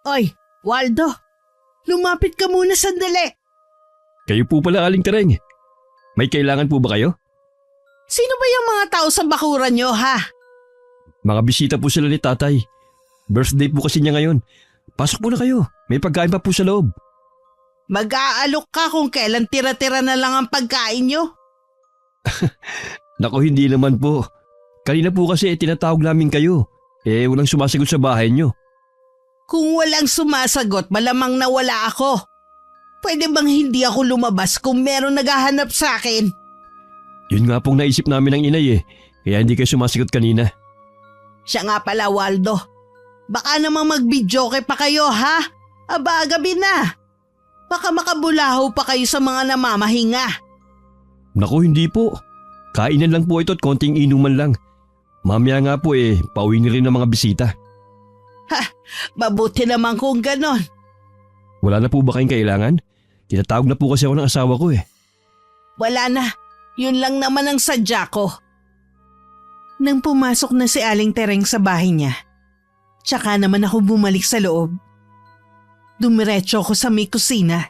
Oy, Waldo, lumapit ka muna sandali. Kayo po pala, Aling Tereng. May kailangan po ba kayo? Sino ba yung mga tao sa bakuran nyo, ha? Mga bisita po sila ni tatay. Birthday po kasi niya ngayon. Pasok po na kayo. May pagkain pa po sa loob. Mag-aalok ka kung kailan tira-tira na lang ang pagkain nyo. Naku, hindi naman po. Kanina po kasi tinatawag namin kayo. Walang sumasagot sa bahay nyo. Kung walang sumasagot, malamang nawala ako. Pwede bang hindi ako lumabas kung meron naghahanap sa akin? Yun nga pong naisip namin ng inay kaya hindi kayo sumasagot kanina. Siya nga pala, Waldo. Baka namang mag-videoke pa kayo, ha? Aba, gabi na. Baka makabulahaw pa kayo sa mga namamahinga. Naku, hindi po. Kainan lang po ito at konting inuman lang. Mamaya nga po pauwi na rin ng mga bisita. Mabuti naman kung ganon. Wala na po ba kayong kailangan? Tinatawag na po kasi ako ng asawa ko Wala na. Yun lang naman ang sadya ko. Nang pumasok na si Aling Tereng sa bahay niya, tsaka naman ako bumalik sa loob. Dumiretso ako sa may kusina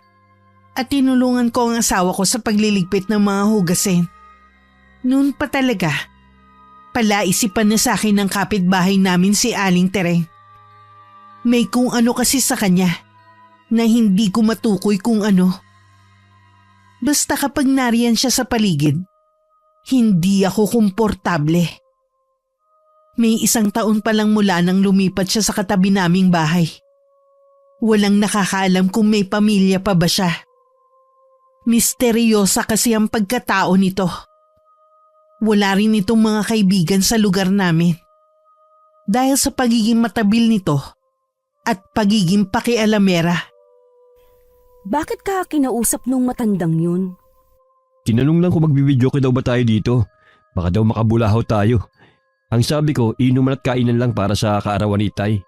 at tinulungan ko ang asawa ko sa pagliligpit ng mga hugasin. Noon pa talaga, palaisipan na sa akin ng kapitbahay namin si Aling Tereng. May kung ano kasi sa kanya na hindi ko matukoy kung ano. Basta kapag nariyan siya sa paligid, hindi ako komportable. May 1 taon pa lang mula nang lumipat siya sa katabi naming bahay. Walang nakakaalam kung may pamilya pa ba siya. Misteryosa kasi ang pagkatao nito. Wala rin itong mga kaibigan sa lugar namin. Dahil sa pagiging matabil nito at pagiging pakialamera. Bakit ka kinausap nung matandang yun? Tinanong lang kung magbibideo daw ba tayo dito. Baka daw makabulahaw tayo. Ang sabi ko, inuman at kainan lang para sa kaarawan ni Itay.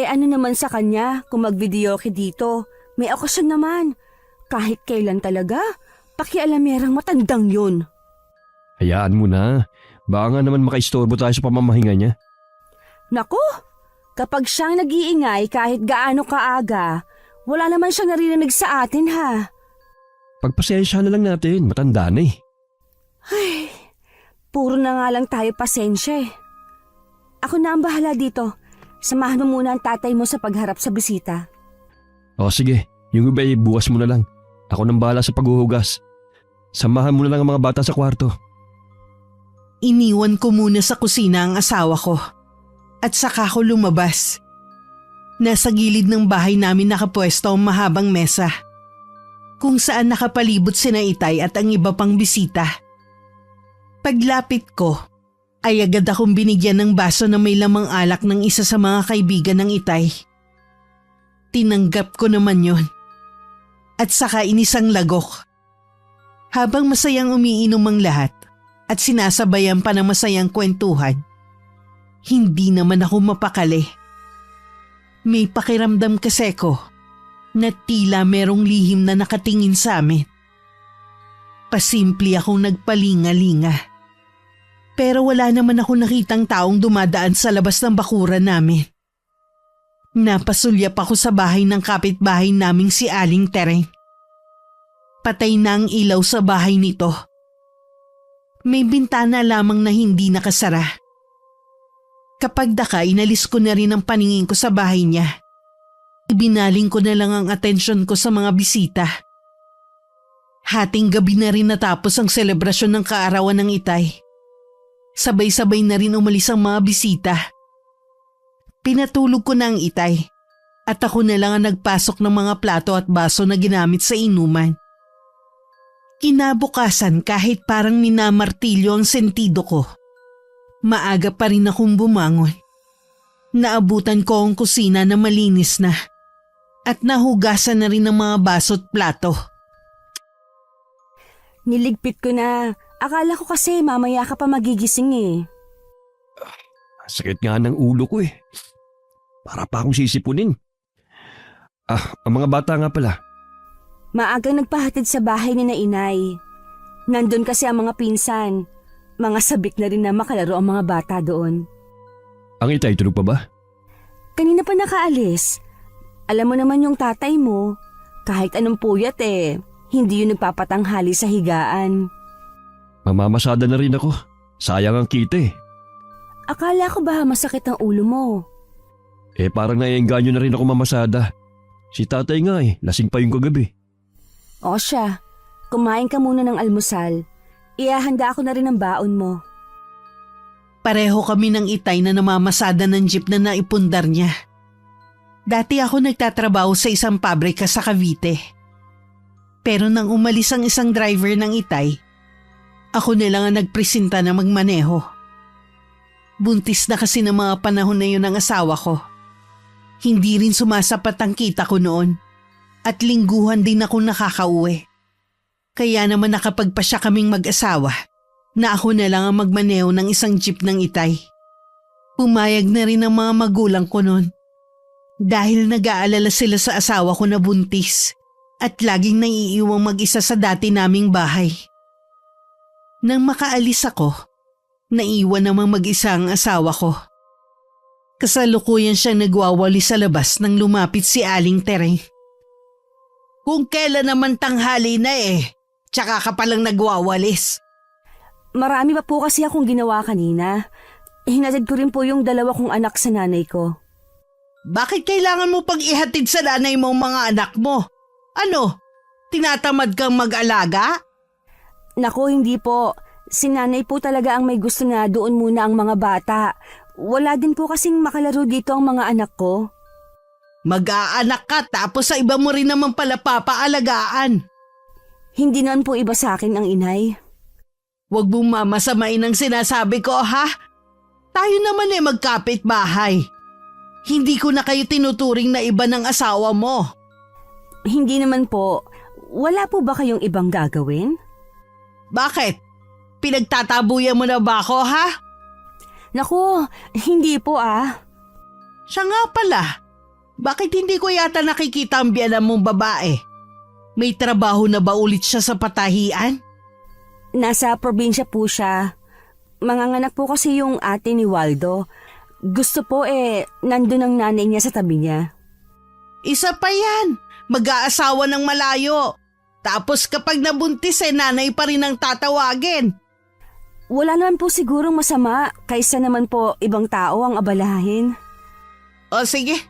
Ano naman sa kanya kung magvideoke dito? May okasyon naman. Kahit kailan talaga, pakialamerang matandang yun. Hayaan mo na. Baka nga naman makaistorbo tayo sa pamamahinga niya. Naku, kapag siyang nag-iingay kahit gaano kaaga, wala naman siyang naririnig sa atin ha. Pagpasensya na lang natin, matanda na Ay, puro na nga lang tayo pasensya Ako na ang bahala dito. Samahan mo muna ang tatay mo sa pagharap sa bisita. O sige, yung iba bukas mo na lang. Ako nang bahala sa paghuhugas. Samahan mo na lang ang mga bata sa kwarto. Iniwan ko muna sa kusina ang asawa ko at saka ko lumabas. Nasa gilid ng bahay namin nakapwesto ang mahabang mesa kung saan nakapalibot sina Itay at ang iba pang bisita. Paglapit ko ay agad akong binigyan ng baso na may lamang alak ng isa sa mga kaibigan ng Itay. Tinanggap ko naman yon at saka inisang lagok. Habang masayang umiinom ang lahat at sinasabayan pa ng masayang kwentuhan, hindi naman ako mapakali. May pakiramdam kasi ko na tila merong lihim na nakatingin sa amin. Pasimple akong nagpalinga-linga. Pero wala naman ako nakitang taong dumadaan sa labas ng bakuran namin. Napasulyap ako sa bahay ng kapitbahay naming si Aling Tereng. Patay na ang ilaw sa bahay nito. May bintana lamang na hindi nakasara. Kapag daka, inalis ko na rin ang paningin ko sa bahay niya. Ibinaling ko na lang ang atensyon ko sa mga bisita. Hating gabi na rin natapos ang selebrasyon ng kaarawan ng Itay. Sabay-sabay na rin umalis ang mga bisita. Pinatulog ko na ang Itay at ako na lang ang nagpasok ng mga plato at baso na ginamit sa inuman. Kinabukasan kahit parang minamartilyo ang sentido ko. Maaga pa rin akong bumangon. Naabutan ko ang kusina na malinis na at nahugasan na rin ang mga baso at plato. Niligpit ko na. Akala ko kasi mamaya ka pa magigising Sakit nga ng ulo ko Para pa akong sisipunin. Ang mga bata nga pala. Maagang nagpahatid sa bahay ni na inay. Nandun kasi ang mga pinsan. Mga sabik na rin na makalaro ang mga bata doon. Ang Itay tulog pa ba? Kanina pa nakaalis. Alam mo naman yung tatay mo, kahit anong puyat hindi yun nagpapatanghali sa higaan. Mamamasada na rin ako. Sayang ang kita eh. Akala ko ba masakit ang ulo mo? Parang naiengganyo na rin ako mamasada. Si tatay nga lasing pa yung kagabi. O siya, kumain ka muna ng almusal. Iahanda ako na rin ang baon mo. Pareho kami ng itay na namamasada ng jeep na naipundar niya. Dati ako nagtatrabaho sa isang pabrika sa Cavite. Pero nang umalis ang isang driver ng itay, ako na lang ang nagpresenta na magmaneho. Buntis na kasi ng mga panahon na yun ang asawa ko. Hindi rin sumasapat ang kita ko noon at lingguhan din ako nakakauwi. Kaya naman nakapagpasya kaming mag-asawa na ako na lang ang magmaneho ng isang jeep ng itay. Pumayag na rin ang mga magulang ko noon dahil nag-aalala sila sa asawa ko na buntis at laging naiiwang mag-isa sa dati naming bahay. Nang makaalis ako, naiwan namang mag-isa ang asawa ko. Kasalukuyan siyang nagwawali sa labas nang lumapit si Aling Tereng. Kung kailan naman tanghali na tsaka ka palang nagwawalis. Marami pa po kasi akong ginawa kanina. Hinatid ko rin po yung 2 kong anak sa nanay ko. Bakit kailangan mo pang ihatid sa nanay mo ang mga anak mo? Ano? Tinatamad kang mag-alaga? Naku, hindi po. Si nanay po talaga ang may gusto na doon muna ang mga bata. Wala din po kasing makalaro dito ang mga anak ko. Mag-aanak ka tapos sa iba mo rin naman pala papaalagaan. Hindi naman po iba sa akin ang inay. Huwag mong mamasamain ang sinasabi ko, ha? Tayo naman magkapit bahay. Hindi ko na kayo tinuturing na iba ng asawa mo. Hindi naman po. Wala po ba kayong ibang gagawin? Bakit? Pinagtatabuyan mo na ba ako, ha? Naku, hindi po Siya nga pala. Bakit hindi ko yata nakikita ang biyanan mong babae? May trabaho na ba ulit siya sa patahian? Nasa probinsya po siya. Manganganak po kasi yung ate ni Waldo. Gusto po nandun ang nanay niya sa tabi niya. Isa pa yan. Mag-aasawa ng malayo. Tapos kapag nabuntis nanay pa rin ang tatawagin. Wala naman po sigurong masama kaysa naman po ibang tao ang abalahin. O sige,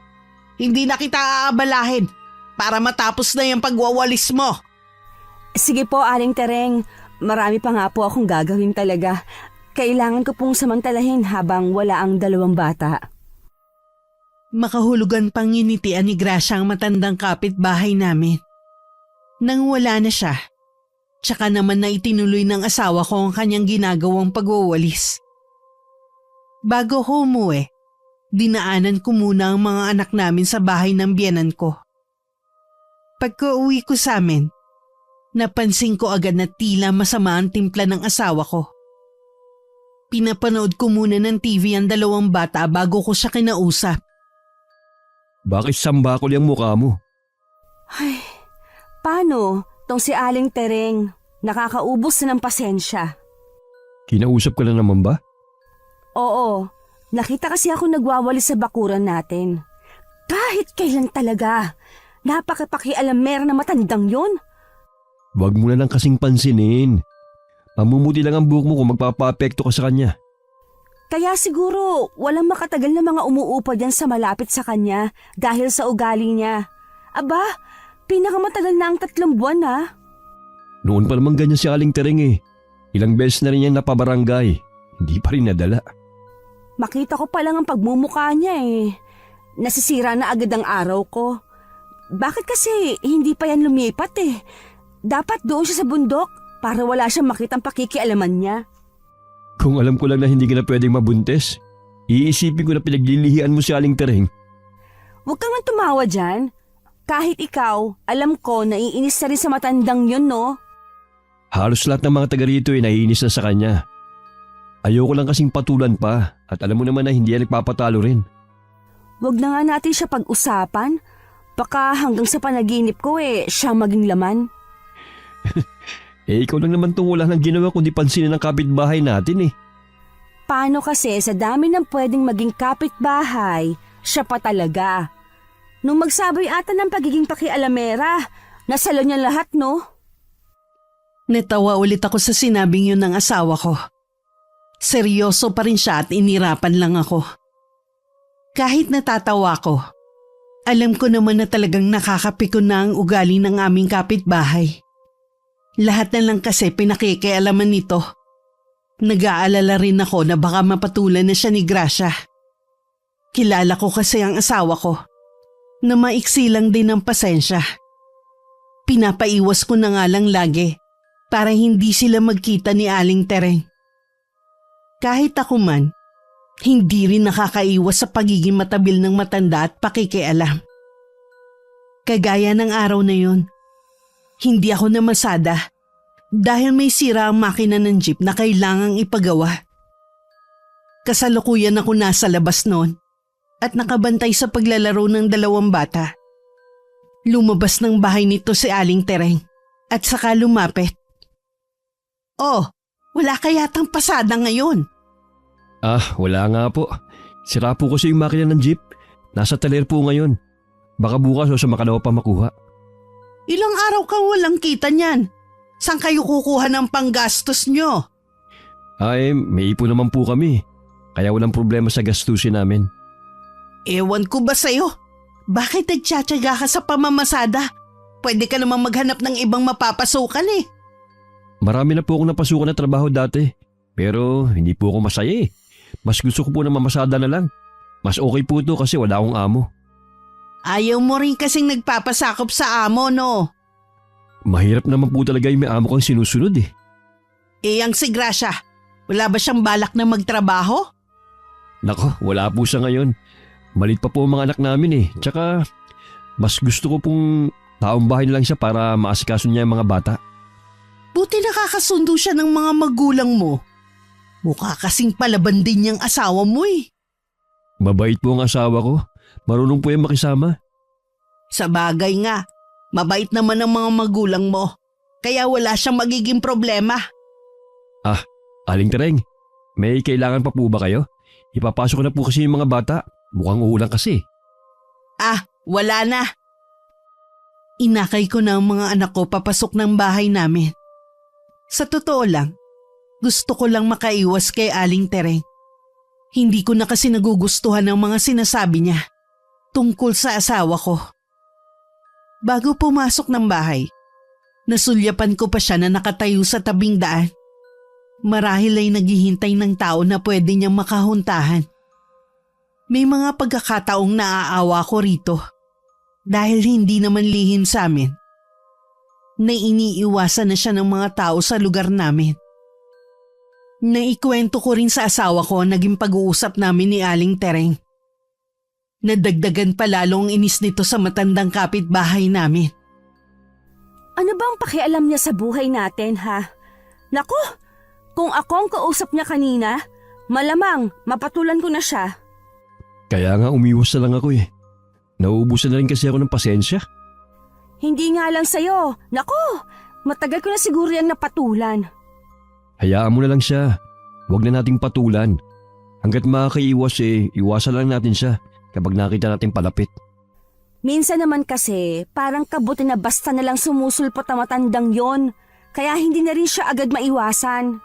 hindi na kita aabalahin para matapos na yung pagwawalis mo. Sige po, Aling Tereng. Marami pa nga po akong gagawin talaga. Kailangan ko pong samantalahin habang wala ang 2 bata. Makahulugan pang nginitian ni Gracia ang matandang kapitbahay namin. Nang wala na siya, tsaka naman na itinuloy ng asawa ko ang kanyang ginagawang pagwawalis. Bago ko umuwi, dinaanan ko muna ang mga anak namin sa bahay ng biyenan ko. Pagka-uwi ko sa amin, napansin ko agad na tila masama ang timpla ng asawa ko. Pinapanood ko muna ng TV ang 2 bata bago ko siya kinausap. Bakit sambakol yung mukha mo? Ay, paano? Tong si Aling Tereng, nakakaubos na ng pasensya. Kinausap ka na naman ba? Oo, nakita kasi ako nagwawali sa bakuran natin. Kahit kailan talaga, napakapakialamer na matandang yon. Huwag mo na lang kasing pansinin. Mamumuti lang ang buhok mo kung magpapa-apekto ka sa kanya. Kaya siguro walang makatagal na mga umuupa dyan sa malapit sa kanya dahil sa ugali niya. Aba, pinakamatagal na ang 3 buwan Noon pa naman ganyan si Aling Tereng Ilang beses na rin yan napabarangay. Hindi pa rin nadala. Makita ko pa lang ang pagmumukha niya Nasisira na agad ang araw ko. Bakit kasi hindi pa yan lumipat Dapat doon siya sa bundok para wala siyang makitang pakikialaman niya. Kung alam ko lang na hindi ka na pwedeng mabuntis, iisipin ko na pinaglilihian mo si Aling Tereng. Huwag kang man tumawa dyan. Kahit ikaw, alam ko naiinis na rin sa matandang yun, no? Halos lahat ng mga taga rito naiinis na sa kanya. Ayoko lang kasing patulan pa at alam mo naman na hindi yan nagpapatalo rin. Huwag na nga natin siya pag-usapan. Baka hanggang sa panaginip ko siya maging laman. Ikaw lang naman tong wala nang ginawa kundi pansinin ng kapitbahay natin Paano kasi sa dami ng pwedeng maging kapitbahay, siya pa talaga. Nung magsaboy ata ng pagiging pakialamera, nasalo niya lahat, no? Natawa ulit ako sa sinabing yun ng asawa ko. Seryoso pa rin siya at inirapan lang ako. Kahit natatawa ko, alam ko naman na talagang nakakapikon na ang ugali ng aming kapitbahay. Lahat na lang kasi pinakikialaman nito. Nag-aalala rin ako na baka mapatulan na siya ni Gracia. Kilala ko kasi ang asawa ko, na maiksi lang din ng pasensya. Pinapaiwas ko na nga lang lagi para hindi sila magkita ni Aling Tereng. Kahit ako man, hindi rin nakakaiwas sa pagiging matabil ng matanda at pakikialam. Kagaya ng araw na yun, hindi ako namasada dahil may sira ang makina ng jeep na kailangang ipagawa. Kasalukuyan ako nasa labas noon at nakabantay sa paglalaro ng dalawang bata. Lumabas ng bahay nito si Aling Tereng at saka lumapit. Oh, wala kayatang pasada ngayon. Wala nga po. Sira po kasi yung makina ng jeep. Nasa taler po ngayon. Baka bukas o sa Makalawa pa makuha. Ilang araw kang walang kita niyan. Saan kayo kukuha ng panggastos nyo? Ay, may ipon naman po kami. Kaya walang problema sa gastusin namin. Ewan ko ba sa'yo? Bakit nagtsatsaga ka sa pamamasada? Pwede ka namang maghanap ng ibang mapapasukan eh. Marami na po akong napasukan na trabaho dati. Pero hindi po ako masaya eh. Mas gusto ko po na mamasada na lang. Mas okay po ito kasi wala akong amo. Ayaw mo rin kasing nagpapasakop sa amo, no? Mahirap naman po talaga yung may amo kang sinusunod eh. Ang si Gracia, wala ba siyang balak na magtrabaho? Nako, wala po siya ngayon. Malit pa po ang mga anak namin eh. Tsaka, mas gusto ko pong taong bahay na lang siya para maasikaso niya yung mga bata. Buti nakakasundo siya ng mga magulang mo. Mukha kasing palaban din niyang asawa mo eh. Mabait po ang asawa ko. Marunong po yung makisama. Sa bagay nga, mabait naman ang mga magulang mo. Kaya wala siyang magiging problema. Aling Tereng, may kailangan pa po ba kayo? Ipapasok ko na po kasi yung mga bata. Mukhang uulan kasi. Wala na. Inakay ko na ang mga anak ko papasok ng bahay namin. Sa totoo lang, gusto ko lang makaiwas kay Aling Tereng. Hindi ko na kasi nagugustuhan ang mga sinasabi niya tungkol sa asawa ko. Bago pumasok ng bahay, nasulyapan ko pa siya na nakatayo sa tabing daan. Marahil ay naghihintay ng tao na pwede niyang makahuntahan. May mga pagkakataong naaawa ko rito dahil hindi naman lihim sa amin na iniiwasan na siya ng mga tao sa lugar namin. Naikwento ko rin sa asawa ko ang naging pag-uusap namin ni Aling Tereng. Nadagdagan pa lalo ang inis nito sa matandang kapitbahay namin. Ano bang pakialam niya sa buhay natin, ha? Naku, kung ako ang kausap niya kanina, malamang mapatulan ko na siya. Kaya nga umiwas na lang ako eh. Nauubusan na rin kasi ako ng pasensya. Hindi nga lang sa'yo. Naku, matagal ko na siguro yung napatulan. Hayaan mo na lang siya. Huwag na nating patulan. Hanggat makakaiwas iwasan lang natin siya kapag nakita natin palapit. Minsan naman kasi parang kabuti na basta na lang sumusulpot ang matandang yon. Kaya hindi na rin siya agad maiwasan.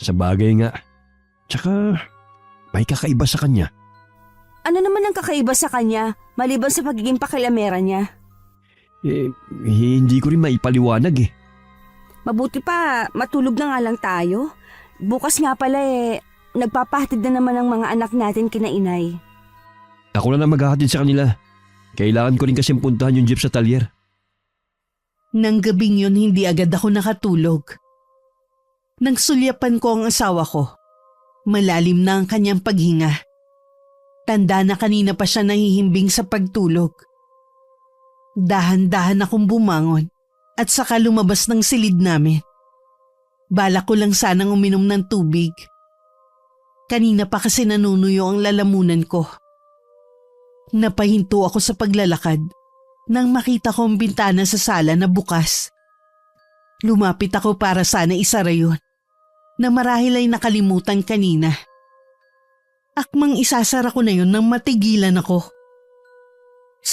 Sa bagay nga. Tsaka may kakaiba sa kanya. Ano naman ang kakaiba sa kanya maliban sa pagiging pakilamera niya? Hindi ko rin maipaliwanag eh. Mabuti pa, matulog na nga lang tayo. Bukas nga pala nagpapahatid na naman ang mga anak natin kina inay. Ako na maghahatid sa kanila. Kailangan ko rin kasing puntahan yung jeep sa talyer. Nang gabing yun, hindi agad ako nakatulog. Nang sulyapan ko ang asawa ko, malalim na ang kanyang paghinga. Tanda na kanina pa siya nahihimbing sa pagtulog. Dahan-dahan akong bumangon at saka lumabas ng silid namin. Balak ko lang sanang uminom ng tubig. Kanina pa kasi nanunuyo ang lalamunan ko. Napahinto ako sa paglalakad nang makita ko ang bintana sa sala na bukas. Lumapit ako para sana isara yun, na marahil ay nakalimutan kanina. Akmang isasara ko na yun nang matigilan ako.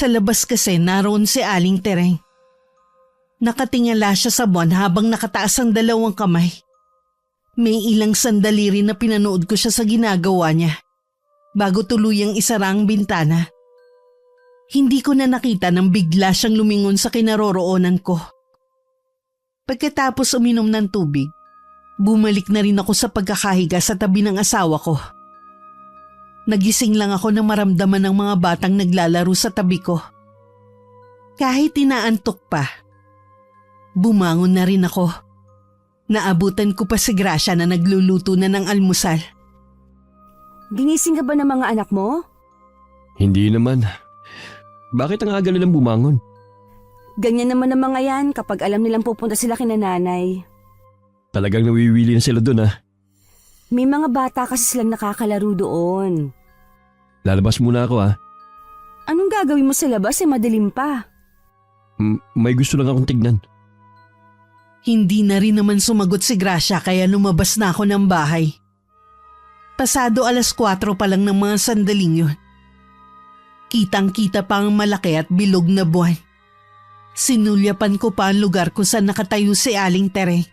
Sa labas kasi naroon si Aling Tereng. Nakatingala siya sa buwan habang nakataas ang dalawang kamay. May ilang sandali rin na pinanood ko siya sa ginagawa niya bago tuluyang isara ang bintana. Hindi ko na nakita nang bigla siyang lumingon sa kinaroroonan ko. Pagkatapos uminom ng tubig, bumalik na rin ako sa pagkakahiga sa tabi ng asawa ko. Nagising lang ako nang maramdaman ng mga batang naglalaro sa tabi ko. Kahit inaantok pa, bumangon na rin ako. Naabutan ko pa si Gracia na nagluluto na ng almusal. Ginising ka ba ng mga anak mo? Hindi naman. Bakit ang aga nilang bumangon? Ganyan naman ang mga yan kapag alam nilang pupunta sila kina nanay. Talagang nawiwili na sila doon May mga bata kasi silang nakakalaro doon. Lalabas muna ako Anong gagawin mo sa labas madilim pa? May gusto lang akong tignan. Hindi na rin naman sumagot si Gracia kaya lumabas na ako ng bahay. Pasado 4:00 pa lang ng mga sandaling yun. Kitang-kita pa ang malaki at bilog na buwan. Sinulyapan ko pa ang lugar kung saan nakatayo si Aling Tereng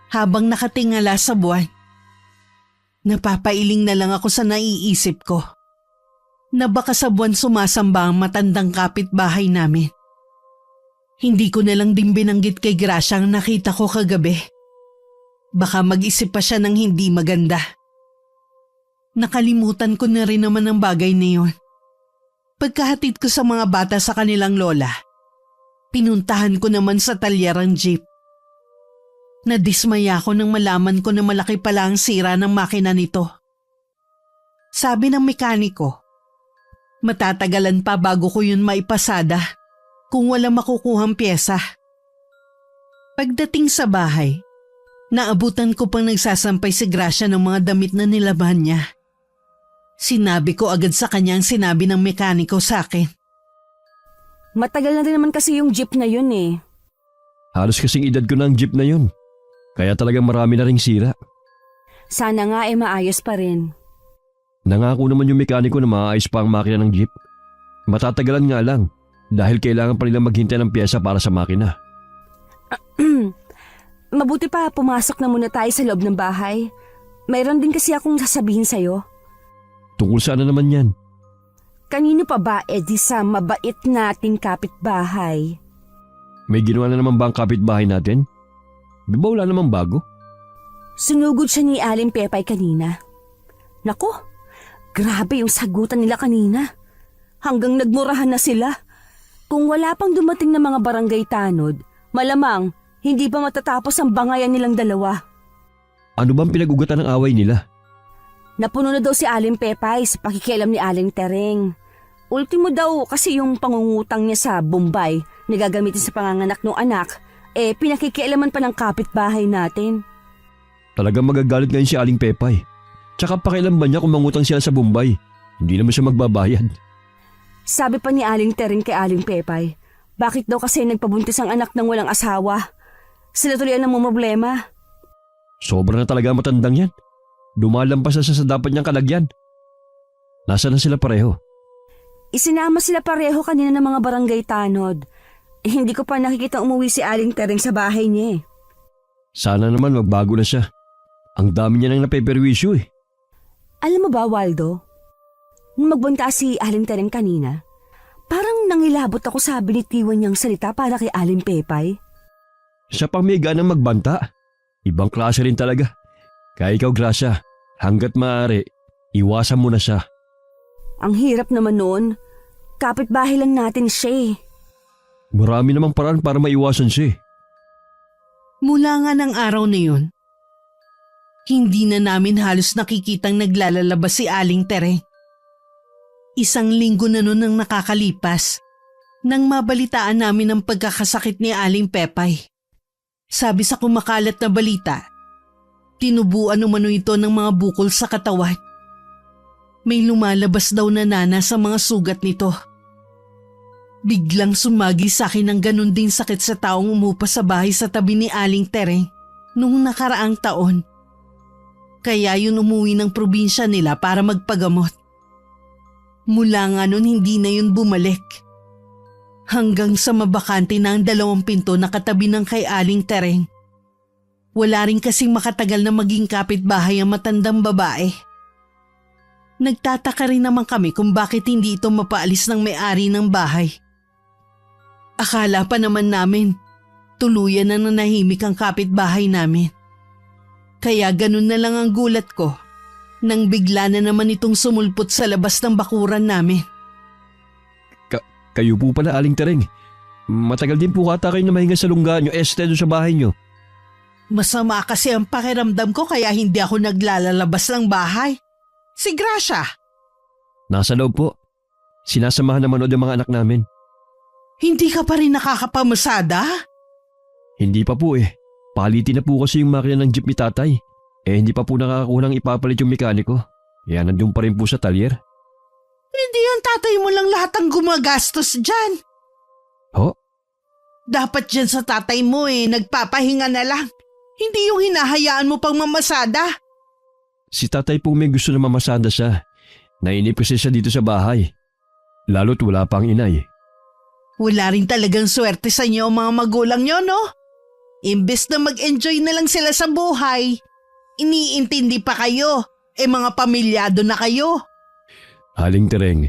habang nakatingala sa buwan. Napapailing na lang ako sa naiisip ko na baka sa buwan sumasamba ang matandang kapitbahay namin. Hindi ko na lang din binanggit kay Gracia ang nakita ko kagabi. Baka mag-isip pa siya ng hindi maganda. Nakalimutan ko na rin naman ang bagay na yun. Pagkahatid ko sa mga bata sa kanilang lola, pinuntahan ko naman sa talyer ang jeep. Nadismaya ako nang malaman ko na malaki pala ang sira ng makina nito. Sabi ng mekaniko, matatagalan pa bago ko yun maipasada kung wala makukuhang pyesa. Pagdating sa bahay, naabutan ko pang nagsasampay si Gracia ng mga damit na nilaban niya. Sinabi ko agad sa kanya ang sinabi ng mekaniko sa akin. Matagal na rin naman kasi yung jeep na yun Halos kasing edad ko na ang jeep na yun. Kaya talagang marami na ring sira. Sana nga maayos pa rin. Nangako naman yung mekaniko na maayos pa ang makina ng jeep. Matatagalan nga lang dahil kailangan pa nilang maghintay ng pyesa para sa makina. Mabuti pa pumasok na muna tayo sa loob ng bahay. Mayroon din kasi akong sasabihin sa'yo. Tungkol saan na naman yan? Kanino pa ba di sa mabait nating kapitbahay? May ginawa na naman ba ang kapitbahay natin? Di ba wala namang bago? Sunugod siya ni Aling Pepay kanina. Nako, grabe yung sagutan nila kanina. Hanggang nagmurahan na sila. Kung wala pang dumating na mga barangay tanod, malamang hindi pa matatapos ang bangayan nilang dalawa. Ano bang pinag-ugatan ng away nila? Napuno na daw si Aling Pepay sa pakikialam ni Aling Tereng. Ultimo daw kasi yung pangungutang niya sa Bombay na gagamitin sa panganganak ng anak, pinakikialaman pa ng kapitbahay natin. Talagang magagalit ngayon si Aling Pepay. Tsaka pakialam ba niya kung mangutang sila sa Bombay? Hindi naman siya magbabayad. Sabi pa ni Aling Tereng kay Aling Pepay, bakit daw kasi nagpabuntis ang anak ng walang asawa? Sila tuloy ang namumroblema. Sobra na talaga matandang yan. Dumalampas na siya sa dapat niyang kalagyan. Nasaan na sila pareho? Isinama sila pareho kanina ng mga barangay tanod. Hindi ko pa nakikita umuwi si Aling Tereng sa bahay niya Sana naman magbago na siya. Ang dami niya nang napeperwisyo Alam mo ba, Waldo? Nung magbunta si Aling Tereng kanina, parang nangilabot ako sa binitiwan niyang salita para kay Aling Pepay. Siya pang may ganang magbanta. Ibang klase rin talaga. Kaya ikaw, Gracia, hanggat maaari, iwasan mo na siya. Ang hirap naman noon. Kapitbahay lang natin siya Marami namang paraan para maiwasan siya Mula nga ng araw na yun, hindi na namin halos nakikitang naglalalabas si Aling Tereng. 1 linggo na noon ang nakakalipas nang mabalitaan namin ang pagkakasakit ni Aling Pepay. Sabi sa kumakalat na balita, tinubuan umano ito ng mga bukol sa katawan. May lumalabas daw na nana sa mga sugat nito. Biglang sumagi sa akin ang ganun din sakit sa taong umupa sa bahay sa tabi ni Aling Tereng noong nakaraang taon. Kaya yun umuwi ng probinsya nila para magpagamot. Mula nga nun hindi na yun bumalik. Hanggang sa mabakante na ang 2 pinto na katabi ng kay Aling Tereng. Wala rin kasing makatagal na maging kapitbahay ang matandang babae. Nagtataka rin naman kami kung bakit hindi ito mapaalis ng may-ari ng bahay. Akala pa naman namin, tuluyan na nanahimik ang kapitbahay namin. Kaya ganun na lang ang gulat ko nang bigla na naman itong sumulpot sa labas ng bakuran namin. Kayo po pala, Aling Tereng. Matagal din po kata kayo na mahinga sa lungga nyo, doon sa bahay nyo. Masama kasi ang pakiramdam ko kaya hindi ako naglalalabas ng bahay. Si Gracia. Nasa loob po. Sinasamahan naman o ng mga anak namin. Hindi ka pa rin nakakapamasada? Hindi pa po eh. Palitin na po kasi yung makina ng jeep ni tatay. Hindi pa po nakakakunang ipapalit yung mekaniko. Kaya nandun pa rin po sa talyer. Hindi yung tatay mo lang lahat ang gumagastos dyan. Ho? Dapat dyan sa tatay mo nagpapahinga na lang. Hindi yung hinahayaan mo pang mamasada. Si tatay po may gusto na mamasada siya. Nainip kasi siya dito sa bahay. Lalo't wala pang inay. Wala rin talagang swerte sa inyo ang mga magulang nyo, no? Imbes na mag-enjoy na lang sila sa buhay, iniintindi pa kayo. Mga pamilyado na kayo. Aling Tereng,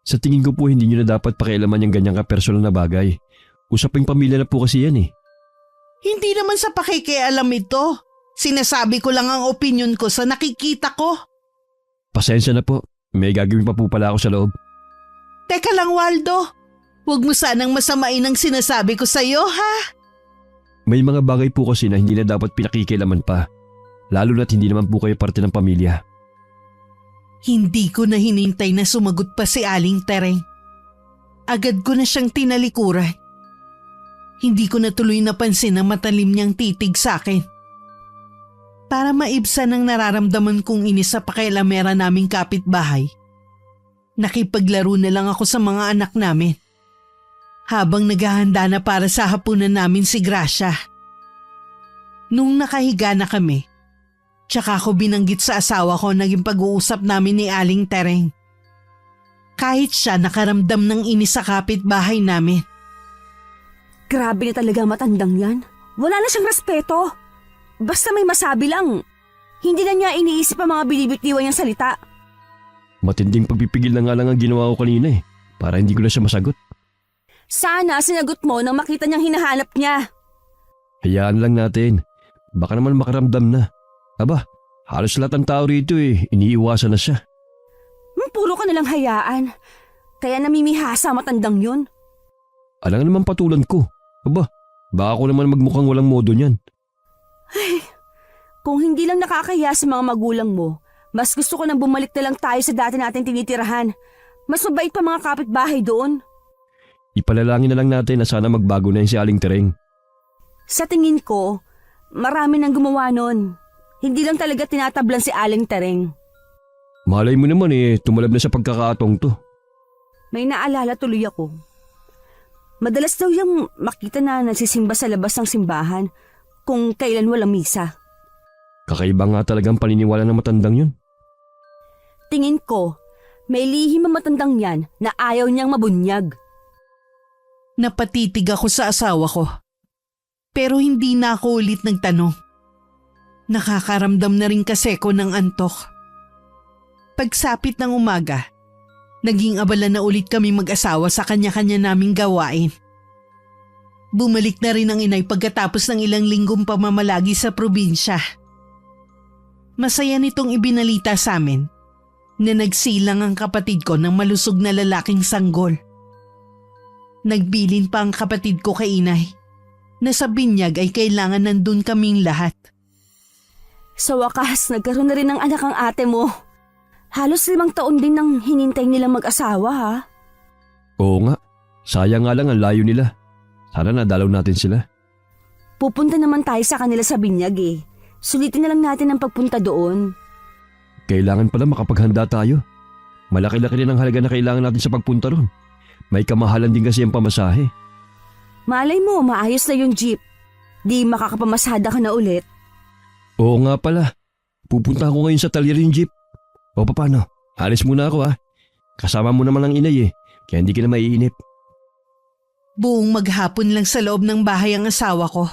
sa tingin ko po hindi nyo na dapat pakialaman yung ganyang kapersonal na bagay. Usaping pamilya na po kasi yan eh. Hindi naman sa pakikialam ito. Sinasabi ko lang ang opinion ko sa nakikita ko. Pasensya na po, may gagawin pa po pala ako sa loob. Teka lang, Waldo. Huwag mo sanang masamain ang sinasabi ko sa'yo, ha? May mga bagay po kasi na hindi na dapat pinakikialaman pa. Lalo na't hindi naman po kayo parte ng pamilya. Hindi ko na hinintay na sumagot pa si Aling Tereng. Agad ko na siyang tinalikuran. Hindi ko na tuloy napansin ang matalim niyang titig sa akin. Para maibsan ang nararamdaman kong inis sa pakialamera naming kapitbahay, nakipaglaro na lang ako sa mga anak namin. Habang naghahanda na para sa hapunan namin si Gracia. Nung nakahiga na kami, tsaka ako binanggit sa asawa ko naging pag-uusap namin ni Aling Tereng. Kahit siya nakaramdam ng inis sa kapitbahay namin. Grabe na talaga matandang yan. Wala na siyang respeto. Basta may masabi lang. Hindi na niya iniisip ang mga binibitiwan niyang salita. Matinding pagpipigil na nga lang ang ginawa ko kanina eh. Para hindi ko na siya masagot. Sana sinagot mo nang makita niyang hinahanap niya. Hayaan lang natin. Baka naman makaramdam na. Aba, halos lahat ng tao rito iniiwasan na siya. Puro ka nalang hayaan. Kaya namimihasa matandang yun. Alang naman patulan ko. Aba, baka ako naman magmukhang walang modo niyan. Ay, kung hindi lang nakakaya sa mga magulang mo, mas gusto ko nang bumalik na lang tayo sa dati natin tinitirahan. Mas mabait pa mga kapitbahay doon. Ipalalangin na lang natin na sana magbago na yung si Aling Tereng. Sa tingin ko, marami nang gumawa nun. Hindi lang talaga tinatablan si Aling Tereng. Malay mo naman tumalab na sa pagkakataong to. May naalala tuloy ako. Madalas daw yung makita na nagsisimba sa labas ng simbahan kung kailan walang misa. Kakaiba nga talagang paniniwala ng matandang yun. Tingin ko, may lihim ang matandang yan na ayaw niyang mabunyag. Napatitig ako sa asawa ko. Pero hindi na ako ulit nagtanong. Nakakaramdam na rin kasi ko ng antok. Pagsapit ng umaga, naging abala na ulit kami mag-asawa sa kanya-kanya naming gawain. Bumalik na rin ang inay pagkatapos ng ilang linggong pamamalagi sa probinsya. Masaya nitong ibinalita sa amin na nagsilang ang kapatid ko ng malusog na lalaking sanggol. Nagbilin pa ang kapatid ko kay inay na sa binyag ay kailangan nandun kaming lahat. Sa wakas, nagkaroon na rin ng anak ang ate mo. Halos 5 taon din nang hinintay nilang mag-asawa, ha? Oo nga, sayang nga lang ang layo nila. Sana nadalaw natin sila. Pupunta naman tayo sa kanila sa binyag Sulitin na lang natin ang pagpunta doon. Kailangan pala makapaghanda tayo. Malaki-laki rin ang halaga na kailangan natin sa pagpunta ron. May kamahalan din kasi ang pamasahe. Malay mo, maayos na yung jeep. Di makakapamasada ka na ulit. Oo nga pala. Pupunta ako ngayon sa talyer yung jeep. O paano? Alis muna ako ha. Kasama mo naman ang inay kaya hindi ka na maiinip. Buong maghapon lang sa loob ng bahay ang asawa ko.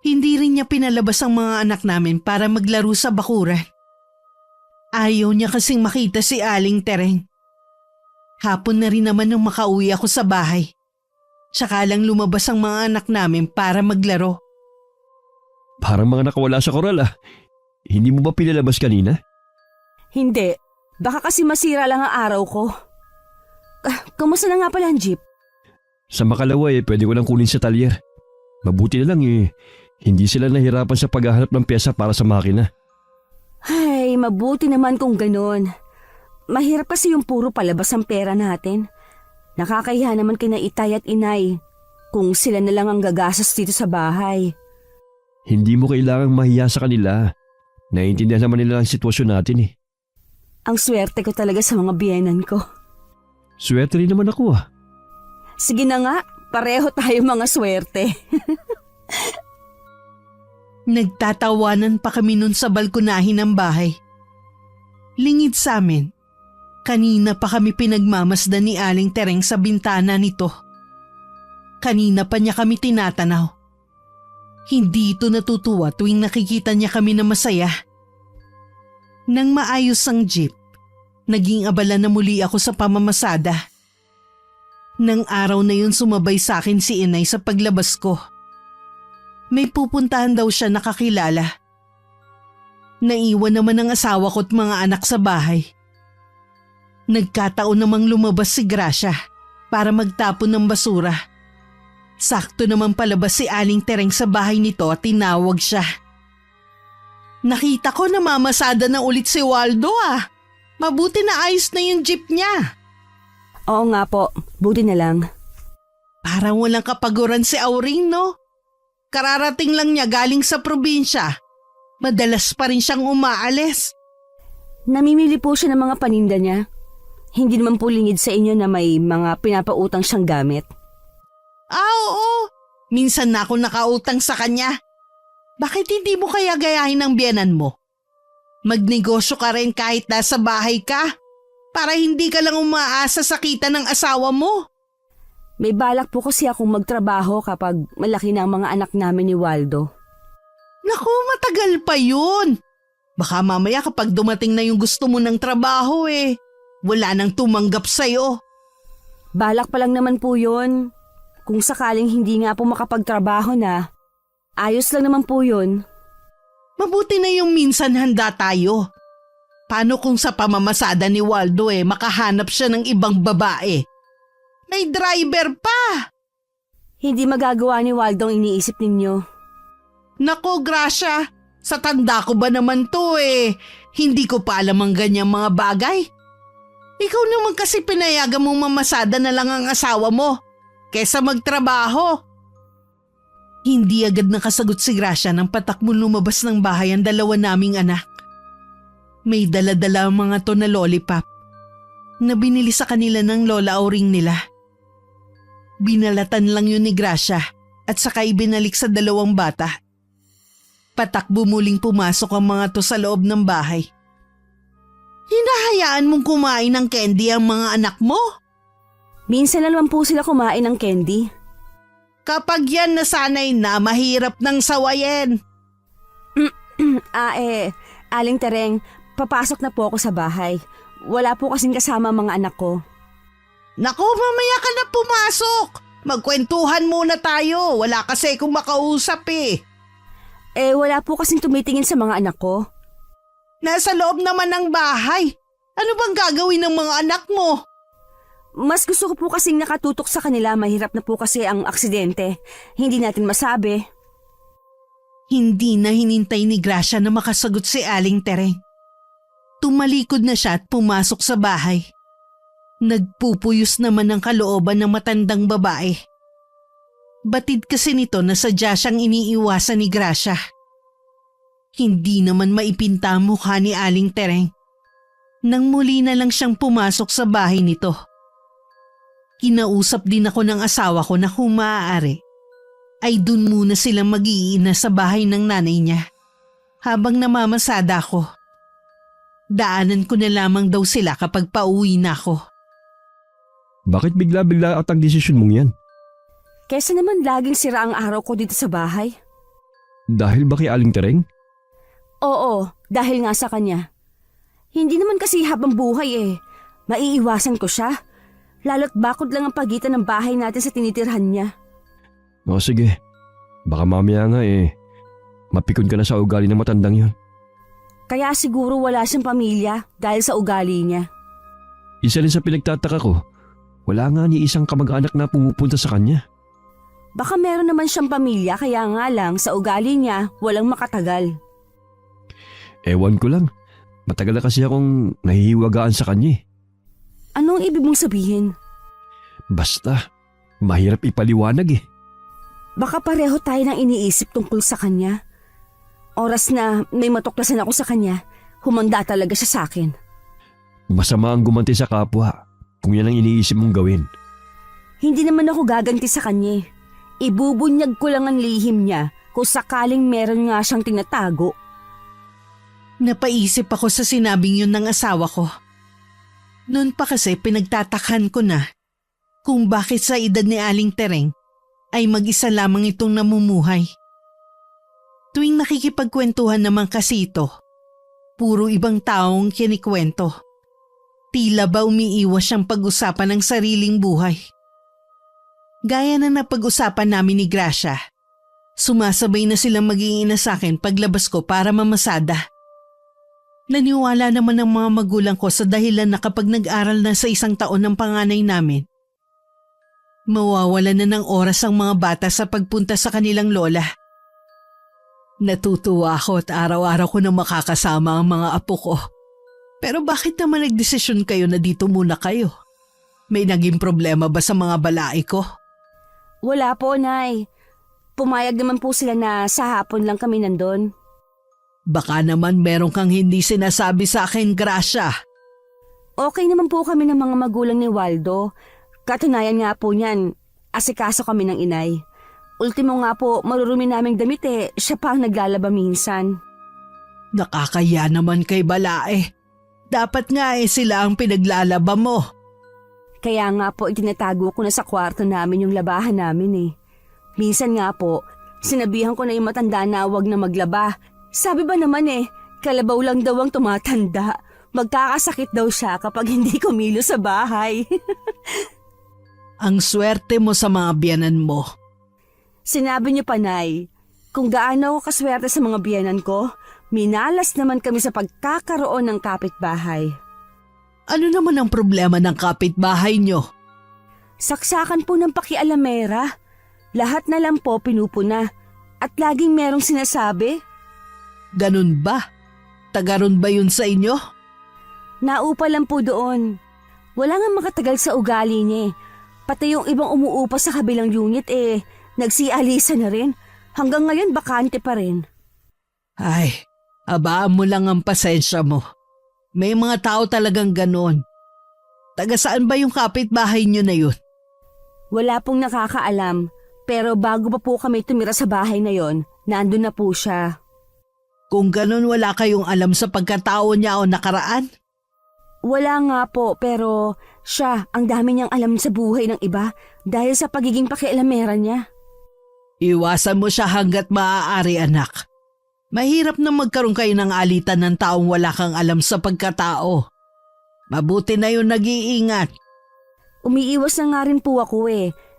Hindi rin niya pinalabas ang mga anak namin para maglaro sa bakuran. Ayaw niya kasing makita si Aling Tereng. Hapon na rin naman nung makauwi ako sa bahay. Tsaka lang lumabas ang mga anak namin para maglaro. Parang mga nakawala sa koral ah. Hindi mo ba pinalabas kanina? Hindi. Baka kasi masira lang ang araw ko. Kamusta na nga pala ang jeep? Sa makalawa pwede ko lang kunin sa talyer. Mabuti na lang hindi sila nahirapan sa paghahanap ng pyesa para sa makina. Ay, mabuti naman kung ganun. Mahirap kasi yung puro palabas ang pera natin. Nakakahiya naman kina Itay at Inay kung sila na lang ang gagastos dito sa bahay. Hindi mo kailangang mahiya sa kanila. Naiintindihan naman nila ang sitwasyon natin eh. Ang swerte ko talaga sa mga biyenan ko. Swerte rin naman ako ah. Sige na nga, pareho tayo mga swerte. Nagtatawanan pa kami nun sa balkonahin ng bahay. Lingid sa amin, kanina pa kami pinagmamasdan ni Aling Tereng sa bintana nito. Kanina pa niya kami tinatanaw. Hindi ito natutuwa tuwing nakikita niya kami na masaya. Nang maayos ang jeep, naging abala na muli ako sa pamamasada. Nang araw na yun sumabay sa akin si Inay sa paglabas ko. May pupuntahan daw siya nakakilala. Naiwan naman ang asawa ko't mga anak sa bahay. Nagkataon namang lumabas si Gracia para magtapon ng basura. Sakto naman palabas si Aling Tereng sa bahay nito at tinawag siya. Nakita ko na mamasada na ulit si Waldo ah. Mabuti na ayos na yung jeep niya. Oo nga po, buti na lang. Parang walang kapaguran si Auring, no? Kararating lang niya galing sa probinsya. Madalas pa rin siyang umaalis. Namimili po siya ng mga paninda niya. Hindi naman po lingid sa inyo na may mga pinapautang siyang gamit. Oo. Minsan na ako nakautang sa kanya. Bakit hindi mo kaya gayahin ang biyenan mo? Magnegosyo ka rin kahit nasa bahay ka. Para hindi ka lang umaasa sa kita ng asawa mo. May balak po kasi akong magtrabaho kapag malaki na ang mga anak namin ni Waldo. Naku, matagal pa yun. Baka mamaya kapag dumating na yung gusto mo ng trabaho wala nang tumanggap sa'yo. Balak pa lang naman po yun. Kung sakaling hindi nga po makapagtrabaho na, ayos lang naman po yun. Mabuti na yung minsan handa tayo. Paano kung sa pamamasada ni Waldo makahanap siya ng ibang babae? May driver pa! Hindi magagawa ni Waldo ang iniisip ninyo. Nako, Gracia, sa tanda ko ba naman to hindi ko pa alam ang ganyang mga bagay. Ikaw naman kasi pinayagan mong mamasada na lang ang asawa mo, kesa magtrabaho. Hindi agad nakasagot si Gracia nang patakbo lumabas ng bahay ang dalawa naming anak. May dala-dala ang mga to na lollipop na binili sa kanila ng lola Auring nila. Binalatan lang yun ni Gracia at saka ibinalik sa dalawang bata. Patakbo muling pumasok ang mga to sa loob ng bahay. Hinahayaan mong kumain ng candy ang mga anak mo? Minsan na naman po sila kumain ng candy. Kapag yan nasanay na, mahirap nang sawayin. Aling Tereng, papasok na po ako sa bahay. Wala po kasing kasama mga anak ko. Naku, mamaya ka na pumasok. Magkwentuhan muna tayo. Wala kasi kung makausap Wala po kasing tumitingin sa mga anak ko. Nasa loob naman ng bahay. Ano bang gagawin ng mga anak mo? Mas gusto ko po kasing nakatutok sa kanila. Mahirap na po kasi ang aksidente. Hindi natin masabi. Hindi na hinintay ni Gracia na makasagot si Aling Tereng. Tumalikod na siya at pumasok sa bahay. Nagpupuyos naman ang kalooban ng matandang babae. Batid kasi nito na sadya siyang iniiwasan ni Gracia. Hindi naman maipinta ang mukha ni Aling Tereng. Nang muli na lang siyang pumasok sa bahay nito. Kinausap din ako ng asawa ko na kung maaari, ay dun muna silang mag-iina sa bahay ng nanay niya. Habang namamasada ako, daanan ko na lamang daw sila kapag pauwi na ako. Bakit bigla-bigla at ang desisyon mong yan? Kesa naman laging sira ang araw ko dito sa bahay. Dahil ba kay Aling Tereng? Oo, dahil nga sa kanya. Hindi naman kasi habang buhay eh. Maiiwasan ko siya. Lalo't bakod lang ang pagitan ng bahay natin sa tinitirhan niya. O sige, baka mamaya nga mapikon ka na sa ugali ng matandang yun. Kaya siguro wala siyang pamilya dahil sa ugali niya. Isa rin sa pinagtataka ko, wala nga ni isang kamag-anak na pumupunta sa kanya. Baka meron naman siyang pamilya kaya nga lang sa ugali niya walang makatagal. Ewan ko lang, matagal na kasi akong nahihiwagaan sa kanya. Anong ibig mong sabihin? Basta, mahirap ipaliwanag. Baka pareho tayo ng iniisip tungkol sa kanya. Oras na may matuklasan ako sa kanya, humanda talaga siya sa akin. Masama ang gumanti sa kapwa kung yan ang iniisip mong gawin. Hindi naman ako gaganti sa kanya. Ibubunyag ko lang ang lihim niya kung sakaling meron nga siyang tinatago. Napaisip ako sa sinabing yun ng asawa ko. Noon pa kasi pinagtatakhan ko na kung bakit sa edad ni Aling Tereng ay mag-isa lamang itong namumuhay. Tuwing nakikipagkwentuhan naman kasi ito, puro ibang taong kinikwento. Tila ba umiiwas siyang pag-usapan ng sariling buhay. Gaya na napag-usapan namin ni Gracia, sumasabay na silang mag-iina sa akin paglabas ko para mamasada. Naniwala naman ang mga magulang ko sa dahilan na kapag nag-aral na sa isang taon ng panganay namin, mawawala na ng oras ang mga bata sa pagpunta sa kanilang lola. Natutuwa ako at araw-araw ko na makakasama ang mga apo ko. Pero bakit naman nagdesisyon kayo na dito muna kayo? May naging problema ba sa mga balai ko? Wala po, Nay. Pumayag naman po sila na sa hapon lang kami nandun. Baka naman meron kang hindi sinasabi sa akin, Gracia. Okay naman po kami ng mga magulang ni Waldo. Katunayan nga po niyan, asikaso kami ng inay. Ultimo nga po, marurumi naming damit siya pa ang naglalaba minsan. Nakakaya naman kay Balae. Dapat nga sila ang pinaglalaba mo. Kaya nga po itinatago ko na sa kwarto namin yung labahan namin. Minsan nga po, sinabihan ko na yung matanda na huwag na maglaba. Sabi ba naman kalabaw lang daw ang tumatanda. Magkakasakit daw siya kapag hindi kumilo sa bahay. Ang swerte mo sa mga biyanan mo. Sinabi niyo pa, Nay, kung gaano ako kaswerte sa mga biyanan ko, minalas naman kami sa pagkakaroon ng kapitbahay. Ano naman ang problema ng kapitbahay nyo? Saksakan po ng pakialamera. Lahat na lang po pinupuna. At laging merong sinasabi. Ganun ba? Tagaron ba yun sa inyo? Naupa lang po doon. Wala nga makatagal sa ugali niya. Pati yung ibang umuupa sa kabilang unit nagsialisa na rin. Hanggang ngayon bakante pa rin. Ay, abaan mo lang ang pasensya mo. May mga tao talagang ganon. Taga saan ba yung kapitbahay nyo na yun? Wala pong nakakaalam, pero bago pa po kami tumira sa bahay na yon, nandun na po siya. Kung ganon wala kayong alam sa pagkatao niya o nakaraan? Wala nga po, pero siya ang dami niyang alam sa buhay ng iba dahil sa pagiging pakialamera niya. Iwasan mo siya hanggat maaari, anak. Mahirap na magkaroon kayo ng alitan ng taong wala kang alam sa pagkatao. Mabuti na yung nag-iingat. Umiiwas na nga rin po ako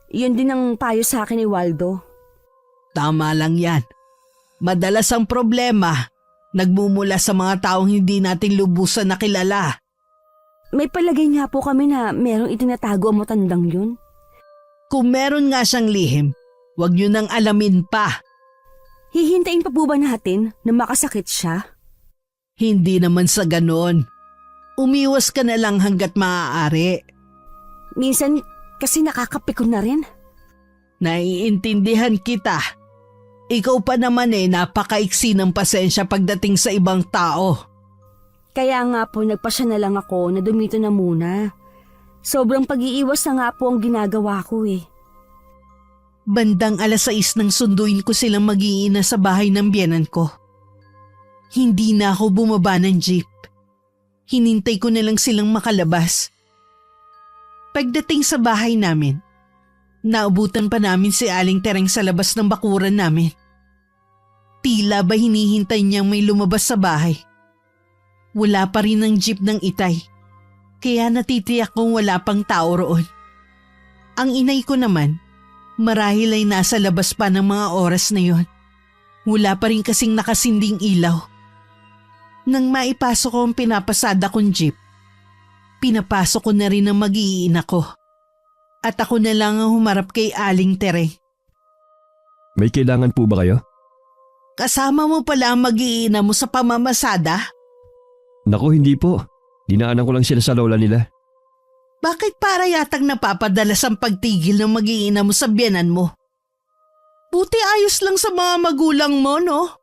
Yun din ang payo sa akin ni Waldo. Tama lang yan. Madalas ang problema, nagmumula sa mga taong hindi natin lubusan na kilala. May palagay nga po kami na merong itinatago ang matandang yun. Kung meron nga siyang lihim, huwag nyo nang alamin pa. Hihintayin pa po ba natin na makasakit siya? Hindi naman sa ganon. Umiwas ka na lang hanggat maaari. Minsan kasi nakakapikon na rin. Naiintindihan kita. Ikaw pa naman napakaiksi ng pasensya pagdating sa ibang tao. Kaya nga po nagpasya na lang ako na dumito na muna. Sobrang pag-iiwas na nga po ang ginagawa ko Bandang 6:00 nang sunduin ko silang mag-iina sa bahay ng biyenan ko. Hindi na ako bumaba ng jeep. Hinintay ko na lang silang makalabas. Pagdating sa bahay namin, Naubutan pa namin si Aling Tereng sa labas ng bakuran namin. Tila ba hinihintay niyang may lumabas sa bahay. Wala pa rin ang jeep ng Itay, kaya natitiyak kong wala pang tao roon. Ang inay ko naman, marahil ay nasa labas pa ng mga oras na yon. Wala pa rin kasing nakasinding ilaw. Nang maipasok ko ang pinapasada kong jeep, pinapasok ko na rin ang mag-iina ko. At ako na lang ang humarap kay Aling Tereng. May kailangan po ba kayo? Kasama mo pala ang mag-iina mo sa pamamasada? Naku, hindi po. Dinaanan ko lang sila sa lola nila. Bakit para yatang napapadalas ang pagtigil ng mag-iina mo sa biyanan mo? Buti ayos lang sa mga magulang mo, no?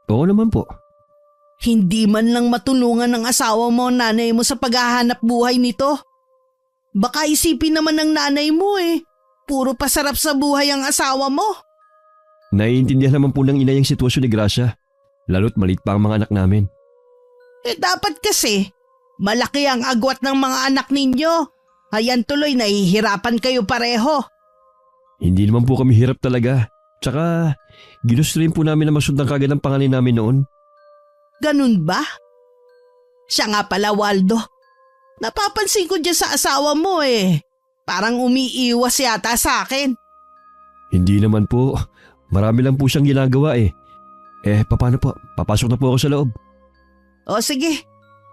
Oo naman po. Hindi man lang matulungan ng asawa mo o nanay mo sa paghahanap buhay nito. Baka isipin naman ng nanay mo puro pasarap sa buhay ang asawa mo. Naiintindihan naman po ng ina yung sitwasyon ni Gracia. Lalo't maliit pa ang mga anak namin. Dapat kasi, malaki ang agwat ng mga anak ninyo. Hayan tuloy nahihirapan kayo pareho. Hindi naman po kami hirap talaga. Tsaka, ginusto rin po namin na masundan kagad ang pangalan namin noon. Ganun ba? Siya nga pala, Waldo. Napapansin ko dyan sa asawa mo Parang umiiwas yata sa akin. Hindi naman po. Marami lang po siyang ginagawa paano po? Papasok na po ako sa loob. O sige,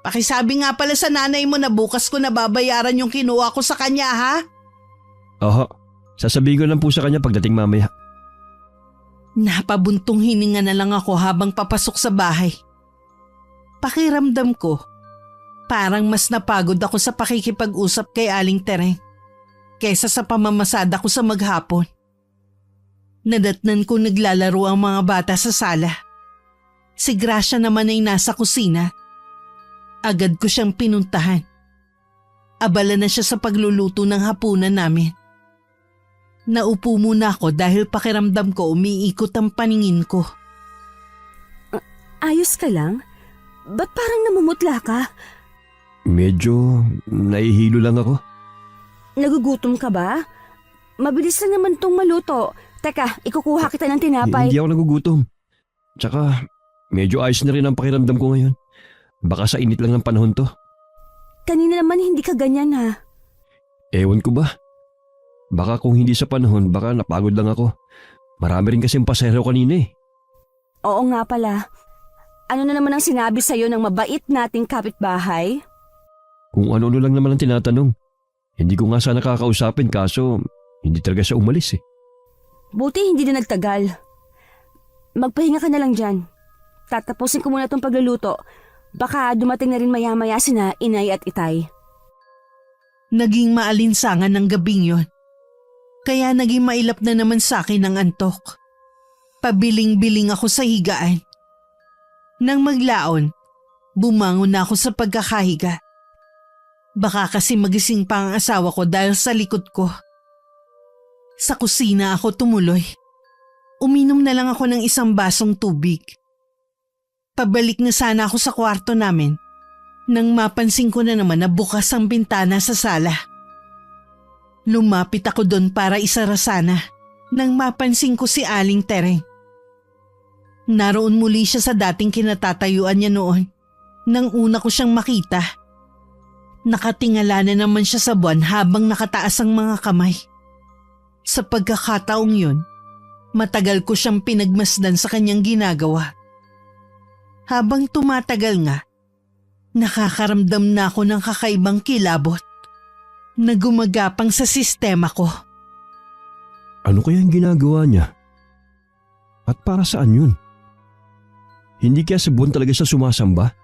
pakisabi nga pala sa nanay mo na bukas ko na babayaran yung kinuha ko sa kanya, ha? Oho, sasabihin ko lang po sa kanya pagdating mamaya. Napabuntong hininga na lang ako habang papasok sa bahay. Pakiramdam ko, parang mas napagod ako sa pakikipag-usap kay Aling Tereng kaysa sa pamamasada ko sa maghapon. Nadatnan ko naglalaro ang mga bata sa sala. Si Gracia naman ay nasa kusina. Agad ko siyang pinuntahan. Abala na siya sa pagluluto ng hapunan namin. Naupo muna ako dahil pakiramdam ko umiikot ang paningin ko. Ayos ka lang? Ba't parang namumutla ka? Medyo nahihilo lang ako. Nagugutom ka ba? Mabilis lang naman tong maluto. Teka, ikukuha kita ng tinapay. Hindi ako nagugutom. Tsaka, medyo ayos na rin ang pakiramdam ko ngayon. Baka sa init lang ng panahon to. Kanina naman hindi ka ganyan ha. Ewan ko ba? Baka kung hindi sa panahon, baka napagod lang ako. Marami rin kasing pasahero kanina Oo nga pala. Ano na naman ang sinabi sa'yo ng mabait nating kapitbahay? Kung ano-ano lang naman ang tinatanong. Hindi ko nga sana kakausapin kaso hindi talaga siya umalis Buti hindi na nagtagal. Magpahinga ka na lang dyan. Tatapusin ko muna itong pagluluto. Baka dumating na rin maya-maya sina Inay at Itay. Naging maalinsangan ng gabing yon. Kaya naging mailap na naman sa akin ang antok. Pabiling-biling ako sa higaan. Nang maglaon, bumangon na ako sa pagkakahiga. Baka kasi magising pa ang asawa ko dahil sa likod ko. Sa kusina ako tumuloy. Uminom na lang ako ng isang basong tubig. Pabalik na sana ako sa kwarto namin nang mapansin ko na naman na bukas ang bintana sa sala. Lumapit ako doon para isara sana nang mapansin ko si Aling Tereng. Naroon muli siya sa dating kinatatayuan niya noon nang una ko siyang makita. Nakatingala na naman siya sa buwan habang nakataas ang mga kamay. Sa pagkakataong yun, matagal ko siyang pinagmasdan sa kanyang ginagawa. Habang tumatagal nga, nakakaramdam na ako ng kakaibang kilabot na gumagapang sa sistema ko. Ano kaya ang ginagawa niya? At para saan yun? Hindi kaya sa buwan talaga siya sumasamba?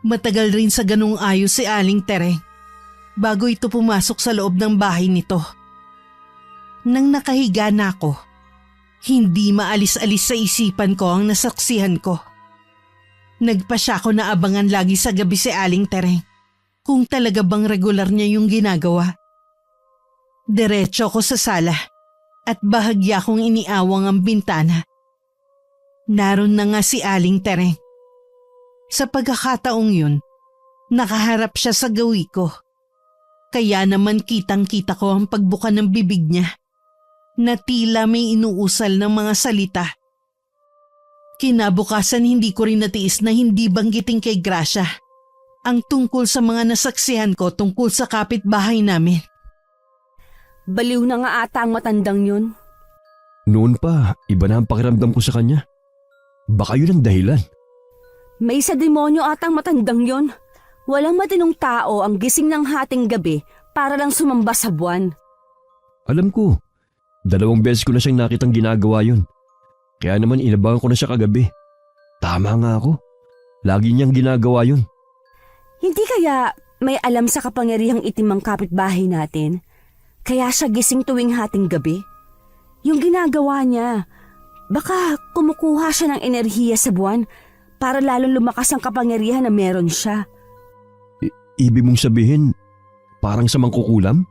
Matagal rin sa ganung ayos si Aling Tereng bago ito pumasok sa loob ng bahay nito. Nang nakahiga na ako, hindi maalis-alis sa isipan ko ang nasaksihan ko. Nagpasya ko na abangan lagi sa gabi si Aling Tereng kung talaga bang regular niya yung ginagawa. Diretso ko sa sala at bahagya kong iniawang ang bintana. Naroon na nga si Aling Tereng. Sa pagkakataong yun, nakaharap siya sa gawi ko. Kaya naman kitang-kita ko ang pagbuka ng bibig niya na tila may inuusal ng mga salita. Kinabukasan hindi ko rin natiis na hindi banggitin kay Gracia ang tungkol sa mga nasaksihan ko tungkol sa kapitbahay namin. Baliw na nga ata ang matandang yun. Noon pa, iba na ang pakiramdam ko sa kanya. Baka yun ang dahilan. May sa demonyo ata ang matandang yun. Walang matinong tao ang gising ng hating gabi para lang sumamba sa buwan. Alam ko, 2 beses ko na siyang nakitang ginagawa yun. Kaya naman inabangan ko na siya kagabi. Tama nga ako. Lagi niyang ginagawa yun. Hindi kaya may alam sa kapangyarihang itim ang kapitbahay natin? Kaya siya gising tuwing hating gabi? Yung ginagawa niya, baka kumukuha siya ng enerhiya sa buwan para lalong lumakas ang kapangyarihan na meron siya. Ibig mong sabihin, parang sa mangkukulam?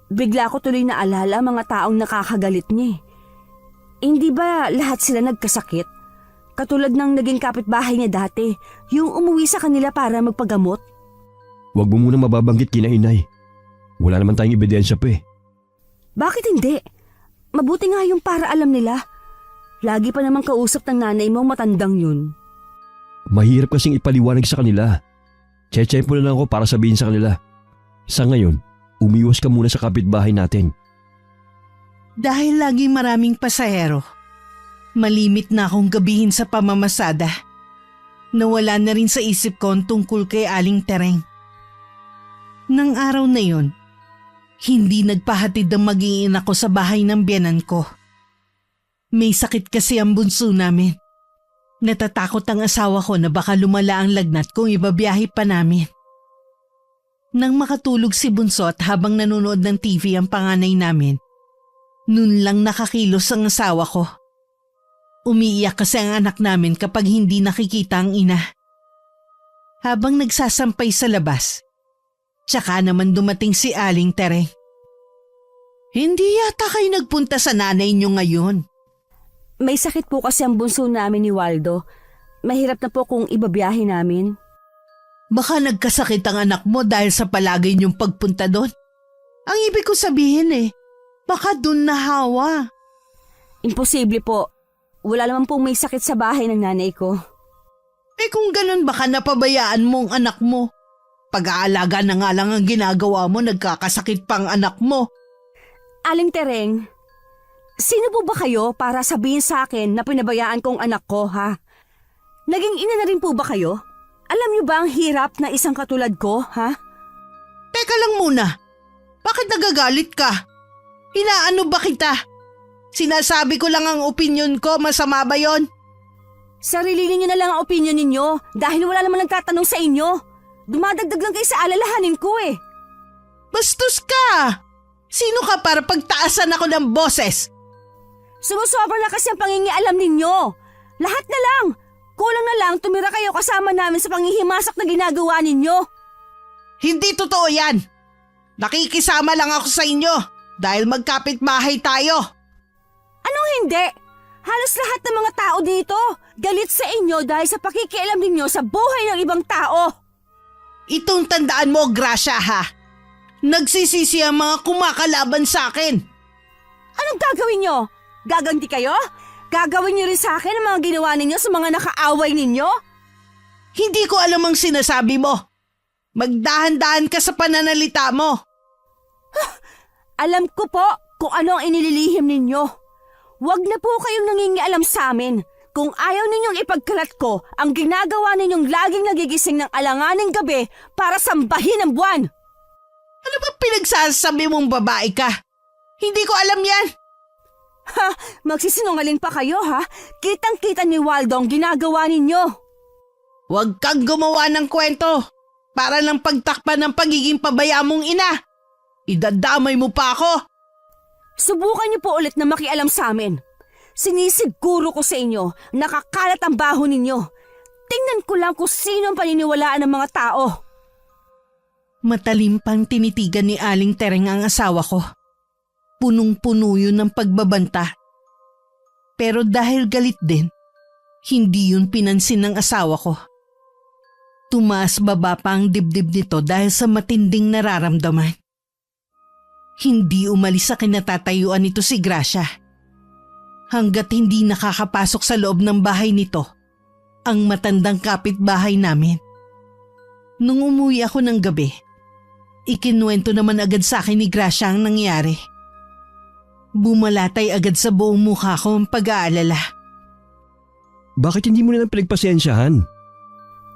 Bigla ko tuloy naalala mga taong nakakagalit niya. Hindi ba lahat sila nagkasakit? Katulad ng naging kapitbahay niya dati, yung umuwi sa kanila para magpagamot. Huwag mo muna mababanggit kina inay. Wala naman tayong ebidensya pa eh. Bakit hindi? Mabuti nga yung para alam nila. Lagi pa namang kausap ng nanay mo matandang yun. Mahirap kasing ipaliwanag sa kanila. Cheche po na lang ako para sabihin sa kanila. Sa ngayon, umiwas ka muna sa kapitbahay natin. Dahil laging maraming pasahero, malimit na akong gabihin sa pamamasada. Nawala na rin sa isip ko ang tungkol kay Aling Tereng. Nang araw na yon, hindi nagpahatid ang maging ina ko sa bahay ng biyenan ko. May sakit kasi ang bunso namin. Natatakot ang asawa ko na baka lumala ang lagnat kung ibabiyahe pa namin. Nang makatulog si bunso at habang nanonood ng TV ang panganay namin, nun lang nakakilos ang asawa ko. Umiiyak kasi ang anak namin kapag hindi nakikita ang ina. Habang nagsasampay sa labas, tsaka naman dumating si Aling Tereng. Hindi yata kayo nagpunta sa nanay niyo ngayon. May sakit po kasi ang bunso namin ni Waldo. Mahirap na po kung ibabiyahe namin. Baka nagkasakit ang anak mo dahil sa palagay niyong pagpunta doon. Ang ibig ko sabihin baka doon nahawa. Imposible po. Wala naman pong may sakit sa bahay ng nanay ko. Kung ganun baka napabayaan mo ang anak mo. Pag-aalaga na nga lang ang ginagawa mo, nagkakasakit pang anak mo. Aling Tereng, sino po ba kayo para sabihin sa akin na pinabayaan kong anak ko, ha? Naging ina na rin po ba kayo? Alam niyo ba ang hirap na isang katulad ko, ha? Teka lang muna. Bakit nagagalit ka? Inaano ba kita? Sinasabi ko lang ang opinyon ko, masama ba yon? Sarili niyo na lang ang opinyon ninyo dahil wala naman nagtatanong sa inyo. Dumadagdag lang kayo sa alalahanin ko eh. Bastos ka! Sino ka para pagtaasan ako ng boses? Sumusobra na kasi ang pangingialam ninyo. Lahat na lang. Kulang na lang tumira kayo kasama namin sa panghihimasak na ginagawa ninyo. Hindi totoo yan. Nakikisama lang ako sa inyo dahil magkapit-bahay tayo. Anong hindi? Halos lahat ng mga tao dito galit sa inyo dahil sa pakikialam ninyo sa buhay ng ibang tao. Itong tandaan mo, Gracia, ha? Nagsisisi ang mga kumakalaban sa akin. Anong gagawin nyo? Gaganti kayo? Gagawin nyo rin sa akin ang mga ginawa ninyo sa mga nakaaway ninyo? Hindi ko alam ang sinasabi mo. Magdahan-dahan ka sa pananalita mo. Alam ko po kung ano ang inililihim ninyo. Huwag na po kayong nangingialam sa amin. Kung ayaw ninyong ipagkalat ko ang ginagawa ninyong laging nagigising ng alanganing gabi para sambahin ang buwan. Ano ba pinagsasabi mong babae ka? Hindi ko alam yan. Ha? Magsisinungaling pa kayo ha? Kitang-kita ni Waldo ang ginagawa ninyo. Huwag kang gumawa ng kwento para lang pagtakpan ng pagiging pabaya mong ina. Idadamay mo pa ako. Subukan niyo po ulit na makialam sa amin. Sinisiguro ko sa inyo, nakakalat ang baho ninyo. Tingnan ko lang kung sino ang paniniwalaan ng mga tao. Matalim pang tinitigan ni Aling Tereng ang asawa ko. Punong-puno yun ng pagbabanta. Pero dahil galit din, hindi yun pinansin ng asawa ko. Tumaas baba pa ang dibdib nito dahil sa matinding nararamdaman. Hindi umalis sa kinatatayuan nito si Gracia. Hanggat hindi nakakapasok sa loob ng bahay nito, ang matandang kapitbahay namin. Nung umuwi ako ng gabi, ikinuwento naman agad sa akin ni Gracia ang nangyari. Bumalatay agad sa buong mukha ko ang pag-aalala. Bakit hindi mo na lang pinagpasensyahan?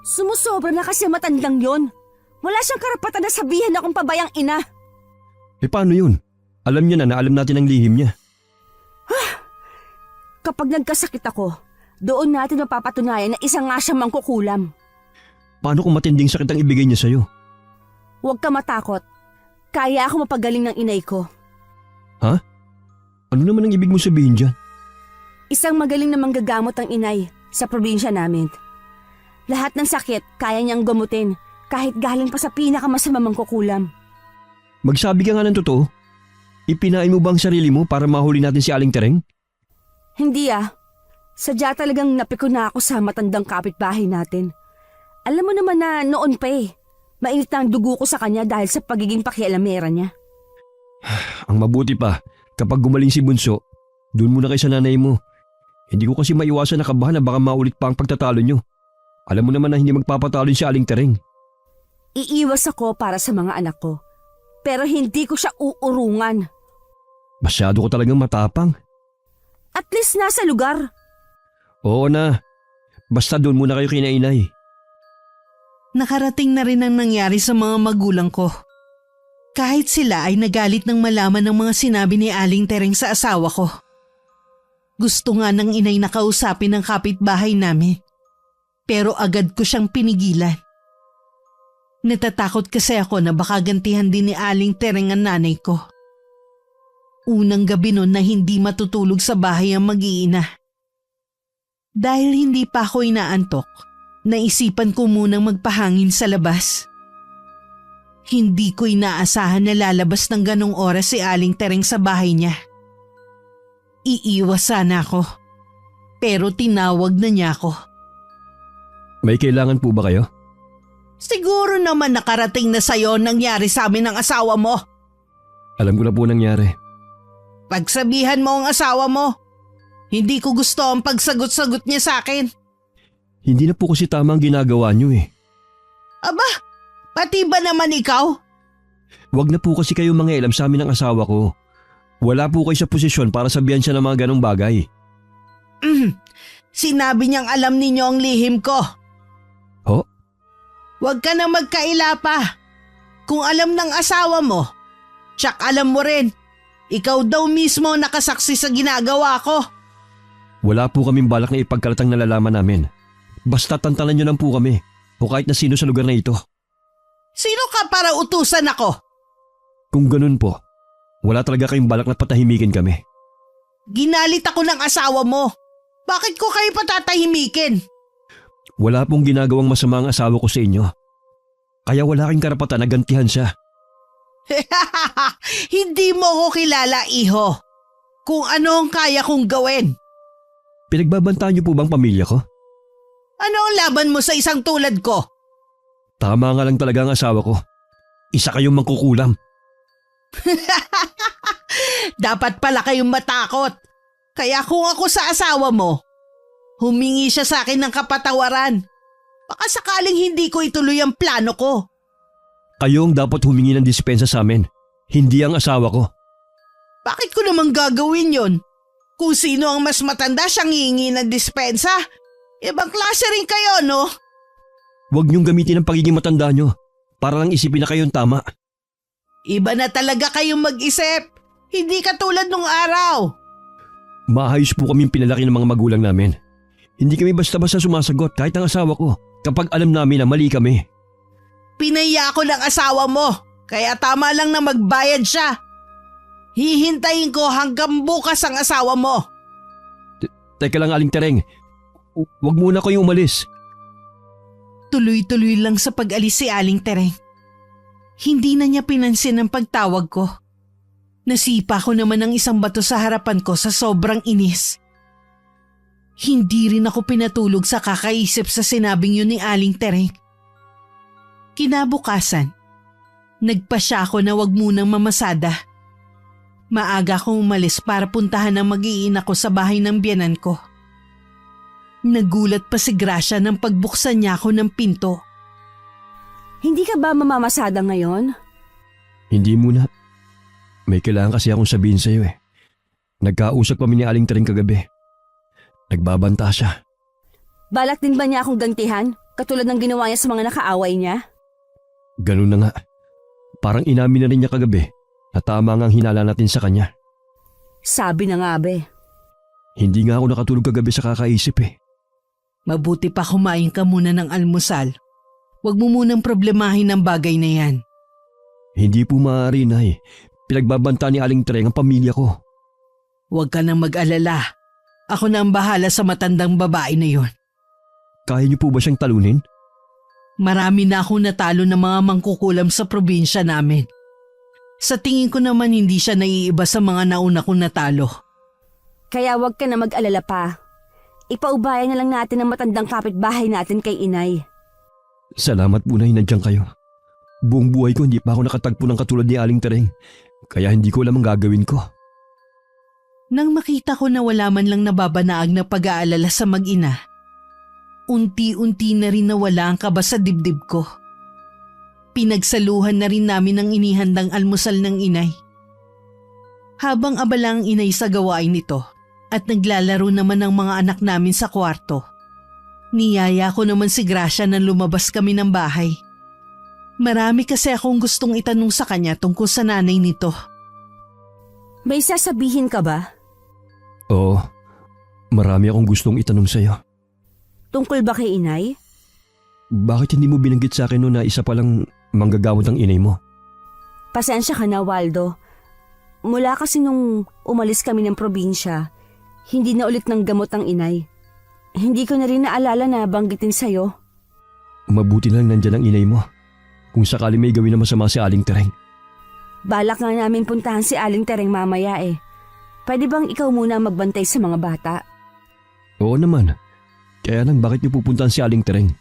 Sumusobra na kasi matandang yon. Wala siyang karapatan na sabihan akong pabayang ina. Paano yun? Alam niya na alam natin ang lihim niya. Kapag nagkasakit ako, doon natin mapapatunayan na isa nga siya mangkukulam. Paano kung matinding sakit ang ibigay niya sa'yo? Huwag ka matakot. Kaya ako mapagaling ng inay ko. Ha? Ano naman ang ibig mo sabihin dyan? Isang magaling na manggagamot ang inay sa probinsya namin. Lahat ng sakit kaya niyang gamutin kahit galing pa sa pinakamasamang mangkukulam. Magsabi ka nga ng totoo. Ipinain mo ba ang sarili mo para mahuli natin si Aling Tereng? Hindi Sadya talagang napiko na ako sa matandang kapitbahay natin. Alam mo naman na noon pa mainit na ang dugo ko sa kanya dahil sa pagiging pakialamera niya. Ang mabuti pa, kapag gumaling si Bunso, doon muna kay sa nanay mo. Hindi ko kasi maiwasan na kabahan na baka maulit pa ang pagtatalo nyo. Alam mo naman na hindi magpapatalo si Aling Tereng. Iiwas ako para sa mga anak ko. Pero hindi ko siya uurungan. Masyado ko talagang matapang. At least nasa lugar. Oo na. Basta doon muna kayo kinainay. Nakarating na rin ang nangyari sa mga magulang ko. Kahit sila ay nagalit ng malaman ng mga sinabi ni Aling Tereng sa asawa ko. Gusto nga ng inay na kausapin ng kapitbahay namin. Pero agad ko siyang pinigilan. Natatakot kasi ako na baka gantihan din ni Aling Tereng ang nanay ko. Unang gabi noon na hindi matutulog sa bahay ang mag-iina. Dahil hindi pa ako inaantok, naisipan ko munang magpahangin sa labas. Hindi ko inaasahan na lalabas ng ganong oras si Aling Tereng sa bahay niya. Iiwas sana ako, pero tinawag na niya ako. May kailangan po ba kayo? Siguro naman nakarating na sa'yo nangyari sa amin ng asawa mo. Alam ko na po nangyari. Pagsabihan mo ang asawa mo. Hindi ko gusto ang pagsagot-sagot niya sa akin. Hindi na po kasi tama ang ginagawa niyo Aba, pati ba naman ikaw? Huwag na po kasi kayo mangialam sa amin ng asawa ko. Wala po kayo sa posisyon para sabihan siya ng mga ganong bagay. Sinabi niyang alam ninyo ang lihim ko. Ho? Huwag ka na magkaila pa. Kung alam ng asawa mo, tsak alam mo rin. Ikaw daw mismo nakasaksi sa ginagawa ko. Wala po kaming balak na ipagkalatang nalalaman namin. Basta tantanan niyo lang po kami o kahit na sino sa lugar na ito. Sino ka para utusan ako? Kung ganun po, wala talaga kayong balak na patahimikin kami. Ginalit ako ng asawa mo. Bakit ko kayo patatahimikin? Wala pong ginagawang masama ang asawa ko sa inyo. Kaya wala kayong karapatan na gantihan siya. Hindi mo ko kilala, iho. Kung ano ang kaya kong gawin. Pinagbabantaan niyo po bang pamilya ko? Ano ang laban mo sa isang tulad ko? Tama nga lang talaga ang asawa ko. Isa kayong mangkukulam. Dapat pala kayong matakot. Kaya kung ako sa asawa mo, humingi siya sa akin ng kapatawaran. Baka sakaling hindi ko ituloy ang plano ko. Kayo ang dapat humingi ng dispensa sa amin, hindi ang asawa ko. Bakit ko naman gagawin yon? Kung sino ang mas matanda siyang hihingi ng dispensa? Ibang klase rin kayo, no? Huwag niyong gamitin ang pagiging matanda niyo para lang isipin na kayong tama. Iba na talaga kayong mag-isip. Hindi katulad nung araw. Maayos po kaming pinalaki ng mga magulang namin. Hindi kami basta-basta sumasagot kahit ang asawa ko kapag alam namin na mali kami. Pinaya ako ng asawa mo, kaya tama lang na magbayad siya. Hihintayin ko hanggang bukas ang asawa mo. Teka lang, Aling Tereng. Huwag muna kayong umalis. Tuloy-tuloy lang sa pag-alis si Aling Tereng. Hindi na niya pinansin ang pagtawag ko. Nasipa ko naman ang isang bato sa harapan ko sa sobrang inis. Hindi rin ako pinatulog sa kakaisip sa sinabing yun ni Aling Tereng. Kinabukasan, nagpasya ako na wag munang mamasada. Maaga akong umalis para puntahan ang mag-iina ko sa bahay ng biyenan ko. Nagulat pa si Gracia nang pagbuksan niya ako ng pinto. Hindi ka ba mamamasada ngayon? Hindi muna. May kailangan kasi akong sabihin sa'yo eh. Nagkausap kami ni Aling Tereng kagabi. Nagbabanta siya. Balak din ba niya akong gantihan? Katulad ng ginawa niya sa mga nakaaway niya? Ganun na nga. Parang inamin na rin niya kagabi na tama nga ang hinala natin sa kanya. Sabi na nga be. Hindi nga ako nakatulog kagabi sa kakaisip eh. Mabuti pa kumain ka muna ng almusal. Huwag mo munang problemahin ang bagay na yan. Hindi po maaari, Nay. Pinagbabanta ni Aling Tereng ang pamilya ko. Huwag ka nang mag-alala. Ako na ang bahala sa matandang babae na yon. Kaya niyo po ba siyang talunin? Marami na akong natalo ng mga mangkukulam sa probinsya namin. Sa tingin ko naman hindi siya naiiba sa mga nauna kong natalo. Kaya wag ka na mag-alala pa. Ipaubayan na lang natin ang matandang kapitbahay natin kay inay. Salamat po na nandiyan kayo. Buong buhay ko hindi pa ako nakatagpo ng katulad ni Aling Tereng. Kaya hindi ko alam ang gagawin ko. Nang makita ko na wala man lang nababanaag na pag-aalala sa mag-ina, unti-unti na rin nawala ang kaba sa dibdib ko. Pinagsaluhan na rin namin ang inihandang almusal ng inay. Habang abala ang inay sa gawain nito at naglalaro naman ang mga anak namin sa kwarto, niyaya ko naman si Gracia na lumabas kami ng bahay. Marami kasi akong gustong itanong sa kanya tungkol sa nanay nito. May sasabihin ka ba? Oo, marami akong gustong itanong sa'yo. Tungkol ba kay inay? Bakit hindi mo binanggit sa akin noon na isa palang manggagamot ang inay mo? Pasensya ka na, Waldo. Mula kasi nung umalis kami ng probinsya, hindi na ulit ng gamot ang inay. Hindi ko na rin naalala na banggitin sa'yo. Mabuti lang nandyan ang inay mo. Kung sakali may gawin na masama si Aling Tereng. Balak nga namin puntahan si Aling Tereng mamaya eh. Pwede bang ikaw muna magbantay sa mga bata? Oo naman. Kaya lang bakit niyo pupuntahan si Aling Tereng?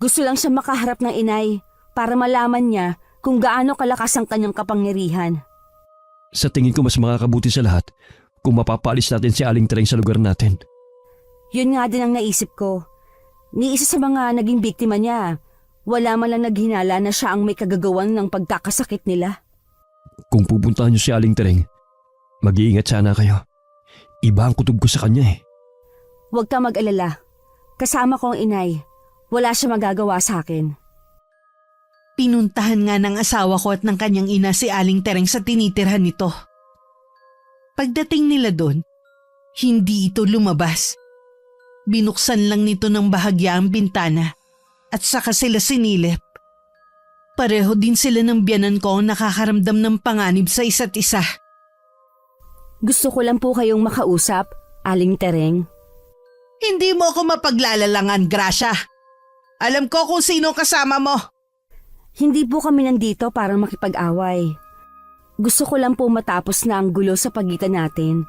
Gusto lang siya makaharap ng inay para malaman niya kung gaano kalakas ang kanyang kapangyarihan. Sa tingin ko mas makakabuti sa lahat kung mapapaalis natin si Aling Tereng sa lugar natin. Yun nga din ang naisip ko. Ni isa sa mga naging biktima niya, wala man lang naghinala na siya ang may kagagawan ng pagkakasakit nila. Kung pupuntahan niyo si Aling Tereng, mag-iingat sana kayo. Iba ang kutob ko sa kanya eh. Huwag ka mag-alala. Kasama ko ang inay. Wala siya magagawa sa akin. Pinuntahan nga ng asawa ko at ng kanyang ina si Aling Tereng sa tinitirhan nito. Pagdating nila doon, hindi ito lumabas. Binuksan lang nito ng bahagya ang bintana at saka sila sinilip. Pareho din sila ng biyanan ko ang nakakaramdam ng panganib sa isa't isa. Gusto ko lang po kayong makausap, Aling Tereng. Hindi mo ako mapaglalalangan, Gracia. Alam ko kung sino kasama mo. Hindi po kami nandito para makipag-away. Gusto ko lang po matapos na ang gulo sa pagitan natin.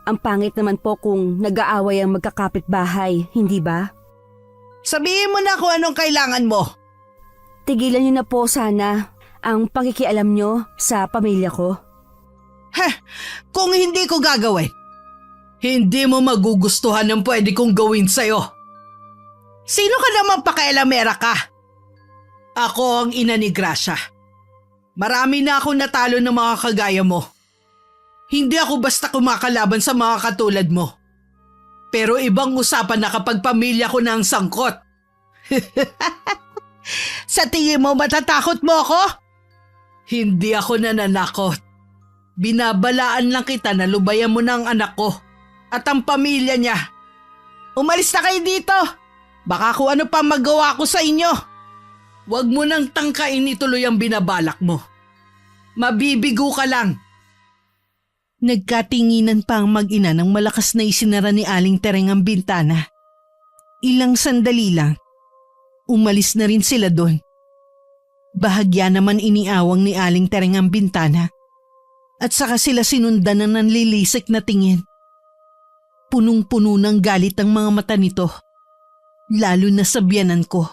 Ang pangit naman po kung nag-aaway ang magkakapitbahay, hindi ba? Sabihin mo na kung anong kailangan mo. Tigilan niyo na po sana ang pakikialam niyo sa pamilya ko. Kung hindi ko gagawin, hindi mo magugustuhan ang pwede kong gawin sa'yo. Sino ka naman pakialamera ka? Ako ang ina ni Gracia. Marami na akong natalo ng mga kagaya mo. Hindi ako basta kumakalaban sa mga katulad mo. Pero ibang usapan na kapag pamilya ko na ang sangkot. Sa tingin mo matatakot mo ako? Hindi ako nananakot. Binabalaan lang kita na lubayan mo na ang anak ko at ang pamilya niya. Umalis na kayo dito. Baka kung ano pa magawa ko sa inyo. Huwag mo nang tangkain ituloy ang binabalak mo. Mabibigo ka lang. Nagkatinginan pa ang mag-ina nang malakas na isinara ni Aling Tereng ang bintana. Ilang sandali lang, umalis na rin sila doon. Bahagya naman iniawang ni Aling Tereng ang bintana at saka sila sinundan ng nanlilisik na tingin. Punong-puno ng galit ang mga mata nito, lalo na sa biyanan ko.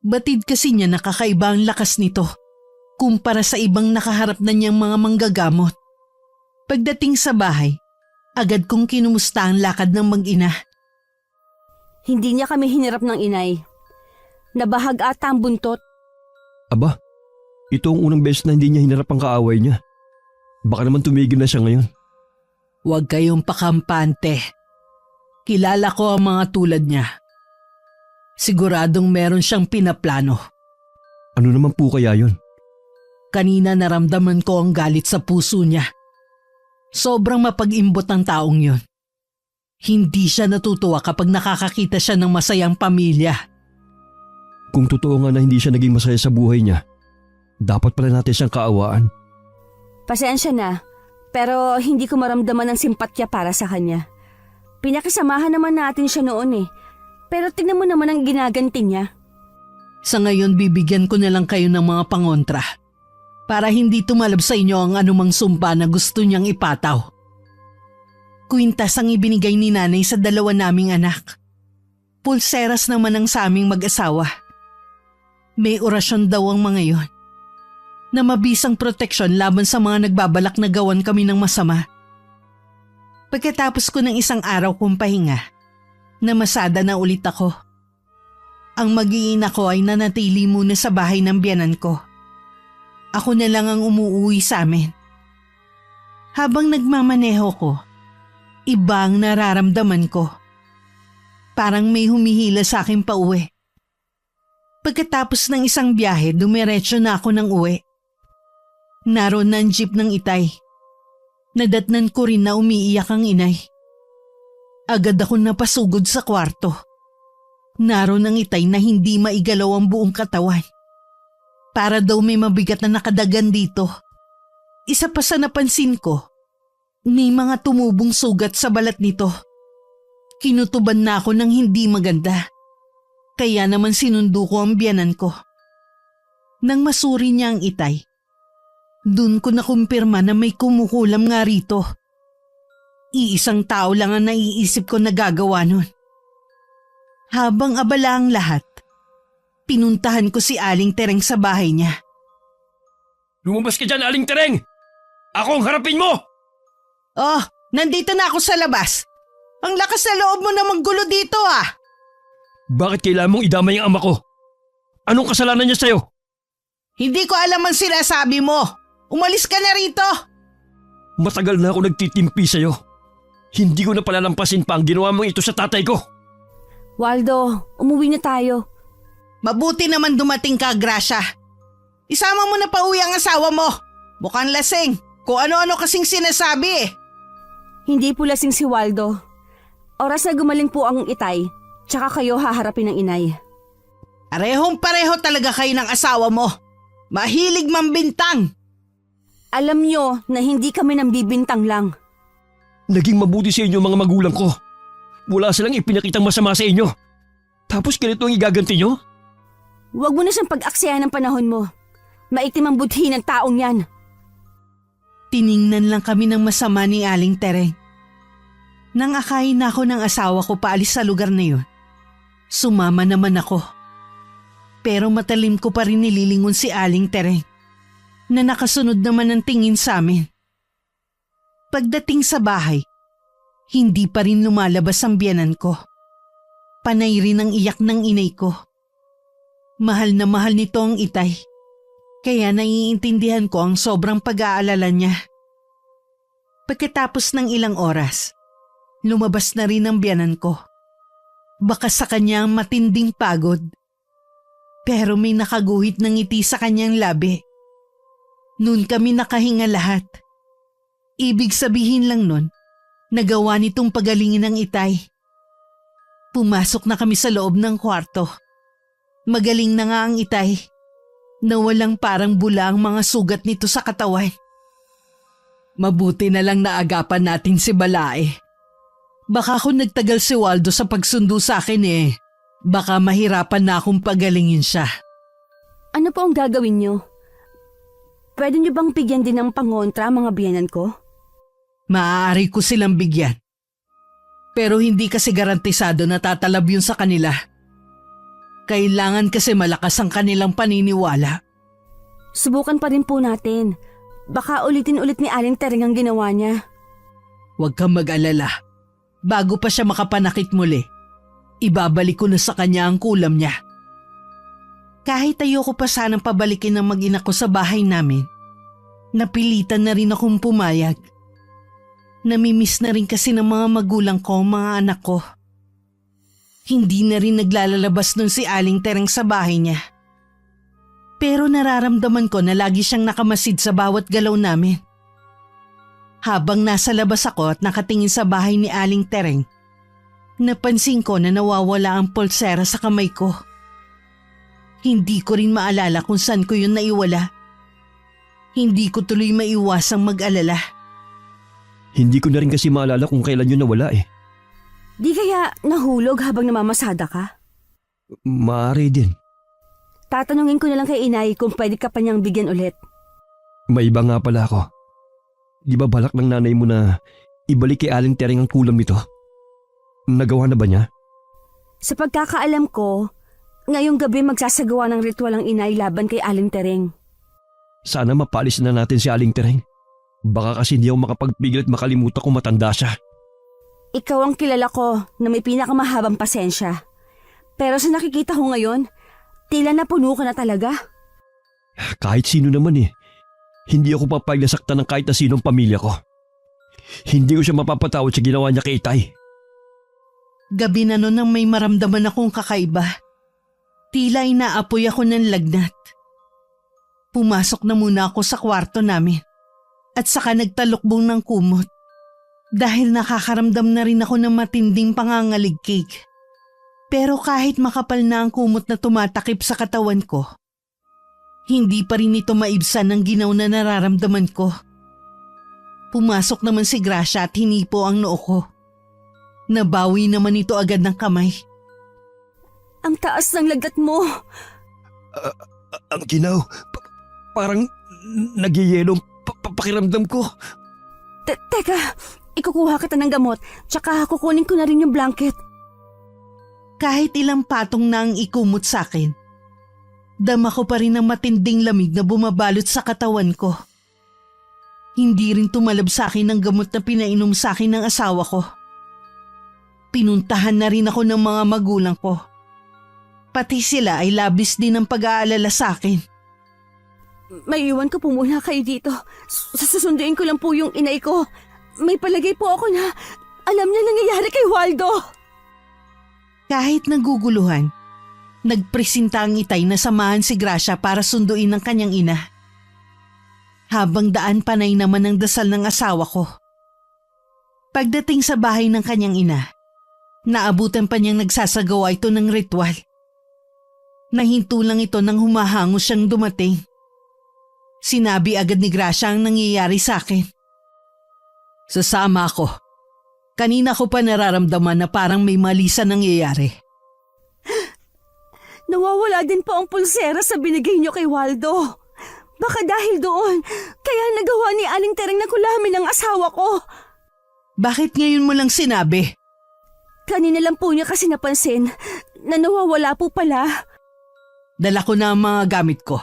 Batid kasi niya nakakaiba ang lakas nito kumpara sa ibang nakaharap na niyang mga manggagamot. Pagdating sa bahay, agad kong kinumusta ang lakad ng mag-ina. Hindi niya kami hinirap ng inay. Nabahag ata ang buntot. Aba, ito ang unang beses na hindi niya hinarap ang kaaway niya. Baka naman tumigil na siya ngayon. Huwag kayong pakampante. Kilala ko ang mga tulad niya. Siguradong meron siyang pinaplano. Ano naman po kaya yun? Kanina naramdaman ko ang galit sa puso niya. Sobrang mapag-imbot ang taong yon. Hindi siya natutuwa kapag nakakakita siya ng masayang pamilya. Kung totoo nga na hindi siya naging masaya sa buhay niya, dapat pala natin siyang kaawaan. Pasensya na, pero hindi ko maramdaman ng simpatya para sa kanya. Pinakisamahan naman natin siya noon eh. Pero tingnan mo naman ang ginaganti niya. Sa ngayon bibigyan ko na lang kayo ng mga pangontra para hindi tumalab sa inyo ang anumang sumpa na gusto niyang ipataw. Kwintas ang ibinigay ni nanay sa dalawa naming anak. Pulseras naman ang sa aming mag-asawa. May orasyon daw ang mga yon na mabisang proteksyon laban sa mga nagbabalak na gawan kami ng masama. Pagkatapos ko ng isang araw kong pahinga, namasada na ulit ako. Ang mag-iina ko ay nanatili muna sa bahay ng biyanan ko. Ako na lang ang umuuwi sa amin. Habang nagmamaneho ko, iba ang nararamdaman ko. Parang may humihila sa akin pa uwi. Pagkatapos ng isang biyahe, dumiretso na ako ng uwi. Naroon na ang jeep ng itay. Nadatnan ko rin na umiiyak ang inay. Agad ako napasugod sa kwarto. Naroon ang itay na hindi maigalaw ang buong katawan. Para daw may mabigat na nakadagan dito. Isa pa sa napansin ko, may mga tumubong sugat sa balat nito. Kinutuban na ako ng hindi maganda. Kaya naman sinundo ko ang biyanan ko. Nang masuri niya ang itay, dun ko nakumpirma na may kumukulam nga rito. Iisang tao lang ang naiisip ko na gagawa nun. Habang abala ang lahat, pinuntahan ko si Aling Tereng sa bahay niya. Lumabas ka dyan, Aling Tereng! Ako ang harapin mo! Oh, nandito na ako sa labas. Ang lakas na loob mo namang gulo dito ah! Bakit kailangan mong idamay ang ama ko? Anong kasalanan niya sa'yo? Hindi ko alam ang sinasabi mo. Umalis ka na rito! Matagal na ako nagtitimpi sa'yo. Hindi ko na palalampasin pa ang ginawa mong ito sa tatay ko. Waldo, umuwi na tayo. Mabuti naman dumating ka, Gracia. Isama mo na pauwi ang asawa mo. Mukhang lasing. Kung ano-ano kasing sinasabi eh. Hindi po lasing si Waldo. Oras na gumaling po ang itay, tsaka kayo haharapin ng inay. Parehong-pareho talaga kayo ng asawa mo. Mahilig mambintang. Alam nyo na hindi kami nambibintang lang. Naging mabuti sa inyo mga magulang ko. Wala silang ipinakitang masama sa inyo. Tapos ganito ang igaganti nyo? Huwag mo na siyang pag-aksyahan ng panahon mo. Maitim ang budhi ng taong yan. Tiningnan lang kami ng masama ni Aling Tereng. Nang akayin na ako ng asawa ko paalis sa lugar na yun, sumama naman ako. Pero matalim ko pa rin nililingon si Aling Tereng na nakasunod naman ang tingin sa amin. Pagdating sa bahay, hindi pa rin lumalabas ang biyanan ko. Panay rin ang iyak ng inay ko. Mahal na mahal nito ang itay. Kaya naiintindihan ko ang sobrang pag-aalala niya. Pagkatapos ng ilang oras, lumabas na rin ang biyanan ko. Baka sa kanya ang matinding pagod. Pero may nakaguhit ng ngiti sa kanyang labi. Noon kami nakahinga lahat. Ibig sabihin lang nun, nagawa nitong pagalingin ng itay. Pumasok na kami sa loob ng kwarto. Magaling na nga ang itay. Na walang parang bula ang mga sugat nito sa katawan. Mabuti na lang naagapan natin si Balae. Baka kung nagtagal si Waldo sa pagsundo sa akin baka mahirapan na akong pagalingin siya. Ano po ang gagawin nyo? Pwede nyo bang bigyan din ng pangontra mga biyanan ko? Maaari ko silang bigyan. Pero hindi kasi garantisado na tatalab yun sa kanila. Kailangan kasi malakas ang kanilang paniniwala. Subukan pa rin po natin. Baka ulitin ulit ni Aling Tereng ang ginawa niya. Huwag kang mag-alala. Bago pa siya makapanakit muli, ibabalik ko na sa kanya ang kulam niya. Kahit ayoko pa sanang pabalikin ang mag-ina ko sa bahay namin, napilitan na rin akong pumayag. Namimiss na rin kasi ng mga magulang ko ang mga anak ko. Hindi na rin naglalabas nun si Aling Tereng sa bahay niya. Pero nararamdaman ko na lagi siyang nakamasid sa bawat galaw namin. Habang nasa labas ako at nakatingin sa bahay ni Aling Tereng, napansin ko na nawawala ang pulsera sa kamay ko. Hindi ko rin maalala kung saan ko yun naiwala. Hindi ko tuloy maiwasang mag-alala. Hindi ko na rin kasi maalala kung kailan yun nawala eh. Di kaya nahulog habang namamasada ka? Maaari din. Tatanungin ko na lang kay inay kung pwede ka pa niyang bigyan ulit. May iba nga pala ako. Di ba balak ng nanay mo na ibalik kay Aling Tereng ang kulam nito? Nagawa na ba niya? Sa pagkakaalam ko, ngayong gabi magsasagawa ng ritual ang inay laban kay Aling Tereng. Sana mapalis na natin si Aling Tereng. Baka kasi hindi ako makapagpigil at makalimutan kung matanda siya. Ikaw ang kilala ko na may pinakamahabang pasensya. Pero sa nakikita ko ngayon, tila napuno ka na talaga. Kahit sino naman eh. Hindi ako papayag na saktan ng kahit na sinong pamilya ko. Hindi ko siya mapapatawad sa ginawa niya kay Itay. Gabi na noon nang may maramdaman akong kakaiba. Tila inaapoy ako ng lagnat. Pumasok na muna ako sa kwarto namin at saka nagtalukbong ng kumot dahil nakakaramdam na rin ako ng matinding pangangaligkig. Pero kahit makapal na ang kumot na tumatakip sa katawan ko, hindi pa rin ito maibsan ng ginaw na nararamdaman ko. Pumasok naman si Gracia at hinipo ang noo ko. Nabawi naman ito agad ng kamay. Ang taas ng lagnat mo. Ang ginaw, parang nagyayelo pakiramdam ko. Teka, ikukuha kita ng gamot, tsaka kukunin ko na rin yung blanket. Kahit ilang patong na ang ikumot sa akin, dama ko pa rin ang matinding lamig na bumabalot sa katawan ko. Hindi rin tumalab sa akin ang gamot na pinainom sa akin ng asawa ko. Pinuntahan na rin ako ng mga magulang ko. Pati sila ay labis din ang pag-aalala sa akin. May iwan ko po muna kayo dito. Susunduin ko lang po yung inay ko. May palagay po ako na alam niya nangyayari kay Waldo. Kahit naguguluhan, nagpresinta ang Itay na samahan si Gracia para sunduin ng kanyang ina. Habang daan panay naman ang dasal ng asawa ko. Pagdating sa bahay ng kanyang ina, naabutan pa niyang nagsasagawa ito ng ritual. Nahinto lang ito nang humahango siyang dumating. Sinabi agad ni Gracia ang nangyayari sa akin. Sasama ako. Kanina ko pa nararamdaman na parang may mali sa nangyayari. Nawawala din po ang pulsera sa binigay niyo kay Waldo. Baka dahil doon, kaya nagawa ni Aling Tereng na kulamin ang asawa ko. Bakit ngayon mo lang sinabi? Kanina lang po niya kasi napansin na nawawala po pala. Dala ko na ang mga gamit ko.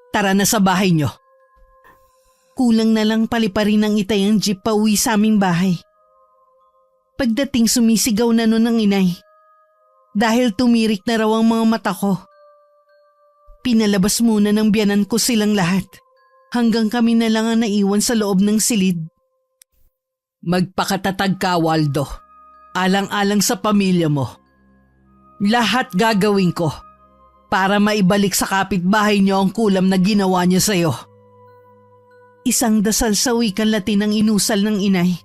Tara na sa bahay niyo. Kulang na lang paliparin ng Itay ang jeep pa uwi sa aming bahay. Pagdating sumisigaw na nun ang inay. Dahil tumirik na raw ang mga mata ko. Pinalabas muna ng biyanan ko silang lahat. Hanggang kami na lang ang naiwan sa loob ng silid. Magpakatatag ka, Waldo. Alang-alang sa pamilya mo. Lahat gagawin ko para maibalik sa kapitbahay niyo ang kulam na ginawa niya sa'yo. Isang dasal sa wikang Latin ang inusal ng inay.